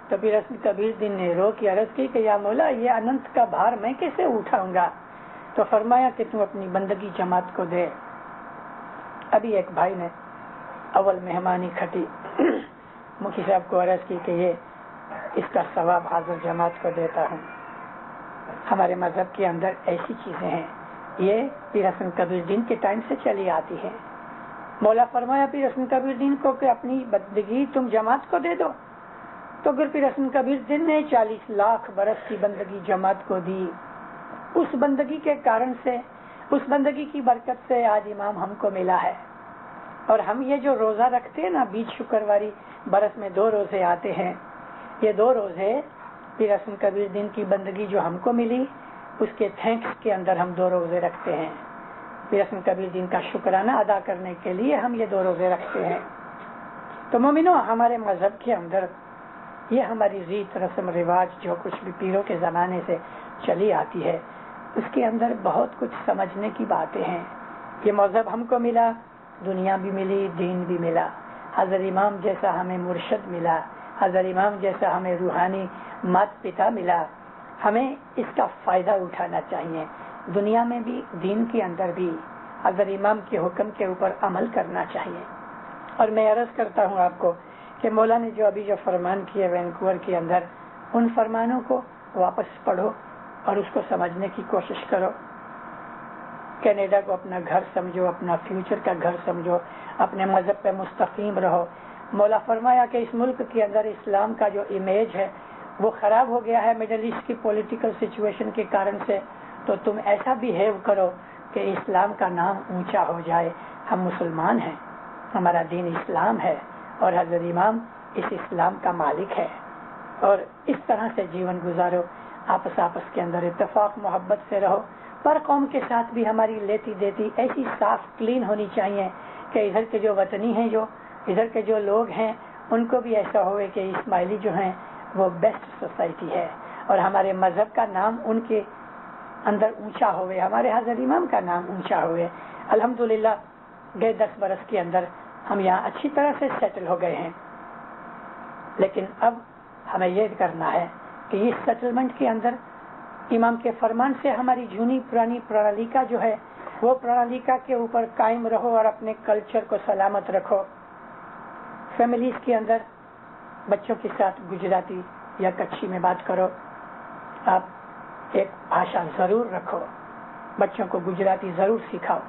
تو پیر حسن کبیر دین نے رو کی عرض کی کہ یا مولا یہ اننت کا بھار میں کیسے اٹھاؤں گا؟ تو فرمایا کہ تم اپنی بندگی جماعت کو دے. ابھی ایک بھائی نے اول مہمانی کھٹی, مکھی صاحب کو عرض کی کہ یہ اس کا ثواب حاضر جماعت کو دیتا ہوں. ہمارے مذہب کے اندر ایسی چیزیں ہیں, یہ پیر حسن کبیر دین کے ٹائم سے چلی آتی ہے. مولا فرمایا پیر حسن کبیر دین کو کہ اپنی بندگی تم جماعت کو دے دو. تو گر پیر حسن کبیر دین نے 40 لاکھ برس کی بندگی جماعت کو دی. اس بندگی کے کارن سے, اس بندگی کی برکت سے آج امام ہم کو ملا ہے. اور ہم یہ جو روزہ رکھتے ہیں نا, بیچ شکرواری برس میں 2 روزے آتے ہیں, یہ 2 روزے پیر حسن کبیر دین کی بندگی جو ہم کو ملی اس کے تھینکس کے اندر ہم 2 روزے رکھتے ہیں. پیر حسن کبیر دین کا شکرانہ ادا کرنے کے لیے ہم یہ 2 روزے رکھتے ہیں. تو مومنو, ہمارے مذہب کے اندر یہ ہماری ریت رسم رواج جو کچھ بھی پیروں کے زمانے سے چلی آتی ہے, اس کے اندر بہت کچھ سمجھنے کی باتیں ہیں. یہ مذہب ہم کو ملا, دنیا بھی ملی, دین بھی ملا. حضرت امام جیسا ہمیں مرشد ملا, حضرت امام جیسا ہمیں روحانی مات پتا ملا. ہمیں اس کا فائدہ اٹھانا چاہیے, دنیا میں بھی دین کے اندر بھی حضرت امام کے حکم کے اوپر عمل کرنا چاہیے. اور میں عرض کرتا ہوں آپ کو کہ مولا نے جو ابھی جو فرمان کیے وینکوور کے اندر, ان فرمانوں کو واپس پڑھو اور اس کو سمجھنے کی کوشش کرو. کینیڈا کو اپنا گھر سمجھو, اپنا فیوچر کا گھر سمجھو, اپنے مذہب پہ مستقیم رہو. مولا فرمایا کہ اس ملک کے اندر اسلام کا جو امیج ہے وہ خراب ہو گیا ہے مڈل ایسٹ کی پولیٹیکل سچویشن کے کارن سے، تو تم ایسا بیہیو کرو کہ اسلام کا نام اونچا ہو جائے. ہم مسلمان ہیں، ہمارا دین اسلام ہے اور حضرت امام اس اسلام کا مالک ہے، اور اس طرح سے جیون گزارو. آپس کے اندر اتفاق محبت سے رہو. پر قوم کے ساتھ بھی ہماری لیتی دیتی ایسی صاف کلین ہونی چاہیے کہ ادھر کے جو وطنی ہیں، جو ادھر کے جو لوگ ہیں، ان کو بھی ایسا ہوئے کہ اسماعیلی جو ہیں وہ بیسٹ سوسائٹی ہے، اور ہمارے مذہب کا نام ان کے اندر اونچا ہوئے، ہمارے حضرت امام کا نام اونچا ہوئے. الحمدللہ گئے 10 برس کے اندر ہم یہاں اچھی طرح سے سیٹل ہو گئے ہیں. لیکن اب ہمیں یہ کرنا ہے کہ اس سیٹلمنٹ کے اندر امام کے فرمان سے ہماری جھونی پرانی پرانالیکا جو ہے، وہ پرانالیکا کے اوپر قائم رہو اور اپنے کلچر کو سلامت رکھو. فیملیز کے اندر بچوں کے ساتھ گجراتی یا کچھی میں بات کرو. آپ ایک بھاشا ضرور رکھو، بچوں کو گجراتی ضرور سکھاؤ.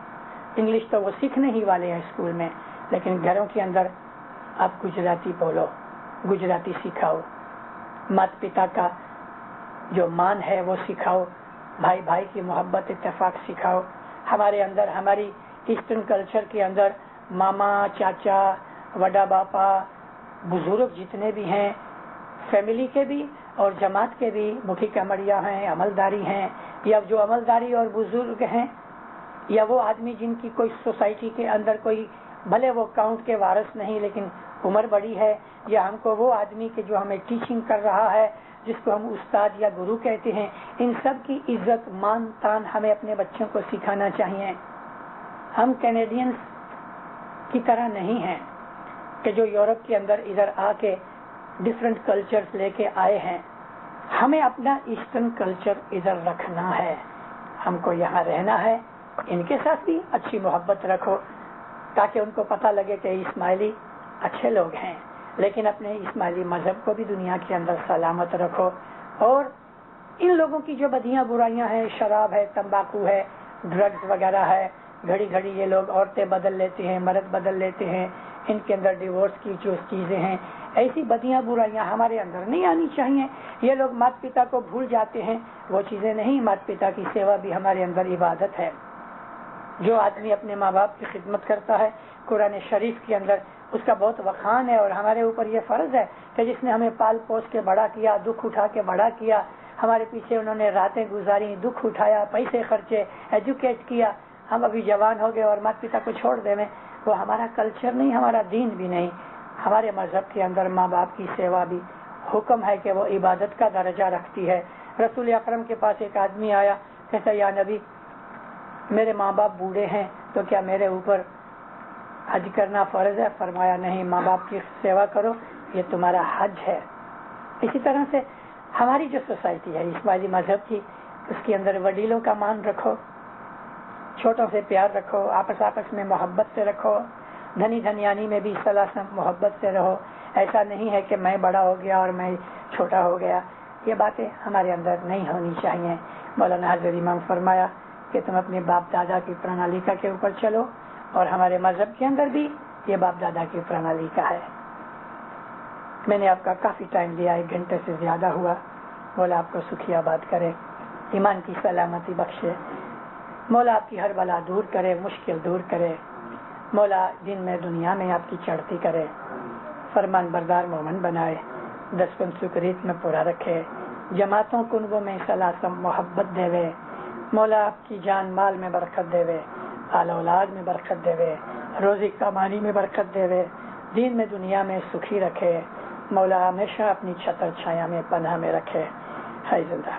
انگلش تو وہ سیکھنے ہی والے ہیں اسکول میں، لیکن گھروں کے اندر آپ گجراتی بولو، گجراتی سکھاؤ. مات پتا کا جو مان ہے وہ سکھاؤ، بھائی بھائی کی محبت اتفاق سکھاؤ. ہمارے اندر، ہماری ایسٹرن کلچر کے اندر ماما، چاچا، وڈا باپا، بزرگ جتنے بھی ہیں، فیملی کے بھی اور جماعت کے بھی، مکھی کمڑیا ہیں، عملداری ہیں، یا جو عملداری اور بزرگ ہیں، یا وہ آدمی جن کی کوئی سوسائٹی کے اندر کوئی بھلے وہ کاؤنٹ کے وارث نہیں لیکن عمر بڑی ہے، یا ہم کو وہ آدمی کے جو ہمیں ٹیچنگ کر رہا ہے جس کو ہم استاد یا گرو کہتے ہیں، ان سب کی عزت مان تان ہمیں اپنے بچوں کو سکھانا چاہیے. ہم کینیڈینز کی طرح نہیں ہیں کہ جو یورپ کے اندر ادھر آ کے ڈفرینٹ کلچرز لے کے آئے ہیں. ہمیں اپنا ایسٹرن کلچر ادھر رکھنا ہے، ہم کو یہاں رہنا ہے. ان کے ساتھ بھی اچھی محبت رکھو تاکہ ان کو پتہ لگے کہ اسماعیلی اچھے لوگ ہیں، لیکن اپنے اسماعیلی مذہب کو بھی دنیا کے اندر سلامت رکھو. اور ان لوگوں کی جو بدیاں برائیاں ہیں، شراب ہے، تمباکو ہے، ڈرگز وغیرہ ہے، گھڑی گھڑی یہ لوگ عورتیں بدل لیتے ہیں، مرد بدل لیتے ہیں، ان کے اندر ڈیورس کی جو چیزیں ہیں، ایسی بدیاں برائیاں ہمارے اندر نہیں آنی چاہیے. یہ لوگ مات پتا کو بھول جاتے ہیں، وہ چیزیں نہیں. مات پتا کی سیوا بھی ہمارے اندر عبادت ہے. جو آدمی اپنے ماں باپ کی خدمت کرتا ہے، قرآن شریف کے اندر اس کا بہت وقان ہے، اور ہمارے اوپر یہ فرض ہے کہ جس نے ہمیں پال پوس کے بڑا کیا، دکھ اٹھا کے بڑا کیا، ہمارے پیچھے انہوں نے راتیں گزاری، دکھ اٹھایا، پیسے خرچے، ایجوکیٹ کیا، ہم ابھی جوان ہو گئے اور مات پتا کو چھوڑ دیں میں، وہ ہمارا کلچر نہیں، ہمارا دین بھی نہیں. ہمارے مذہب کے اندر ماں باپ کی سیوا بھی حکم ہے کہ وہ عبادت کا درجہ رکھتی ہے. رسول اکرم کے پاس ایک آدمی آیا، کہتا یا نبی میرے ماں باپ بوڑھے ہیں تو کیا میرے اوپر حج کرنا فرض ہے؟ فرمایا نہیں، ماں باپ کی سیوا کرو، یہ تمہارا حج ہے. اسی طرح سے ہماری جو سوسائٹی ہے اسماعیلی مذہب کی، اس کے اندر وڈیلوں کا مان رکھو، چھوٹوں سے پیار رکھو، آپس میں محبت سے رکھو، دھنی دھنیانی میں بھی صلاح محبت سے رہو. ایسا نہیں ہے کہ میں بڑا ہو گیا اور میں چھوٹا ہو گیا، یہ باتیں ہمارے اندر نہیں ہونی چاہیے. مولانا حضرت امام فرمایا کہ تم اپنے باپ دادا کی پرانالیکا کے اوپر چلو، اور ہمارے مذہب کے اندر بھی یہ باپ دادا کی پرانالیکا ہے. میں نے آپ کا کافی ٹائم لیا، 1 گھنٹے سے زیادہ ہوا. مولا آپ کو سکھی آباد کرے، ایمان کی سلامتی بخشے. مولا آپ کی ہر بلا دور کرے، مشکل دور کرے. مولا دن میں دنیا میں آپ کی چڑھتی کرے، فرمان بردار مومن بنائے، 10 سکریت میں پورا رکھے، جماعتوں کنبوں میں سلاسم محبت دے. مولا آپ کی جان مال میں برکت دے، آل اولاد میں برکت دے، روزی کمانی میں برکت دے، دین میں دنیا میں سکھی رکھے. مولا ہمیشہ اپنی چھتر چھایا میں پناہ میں رکھے. ہے زندہ.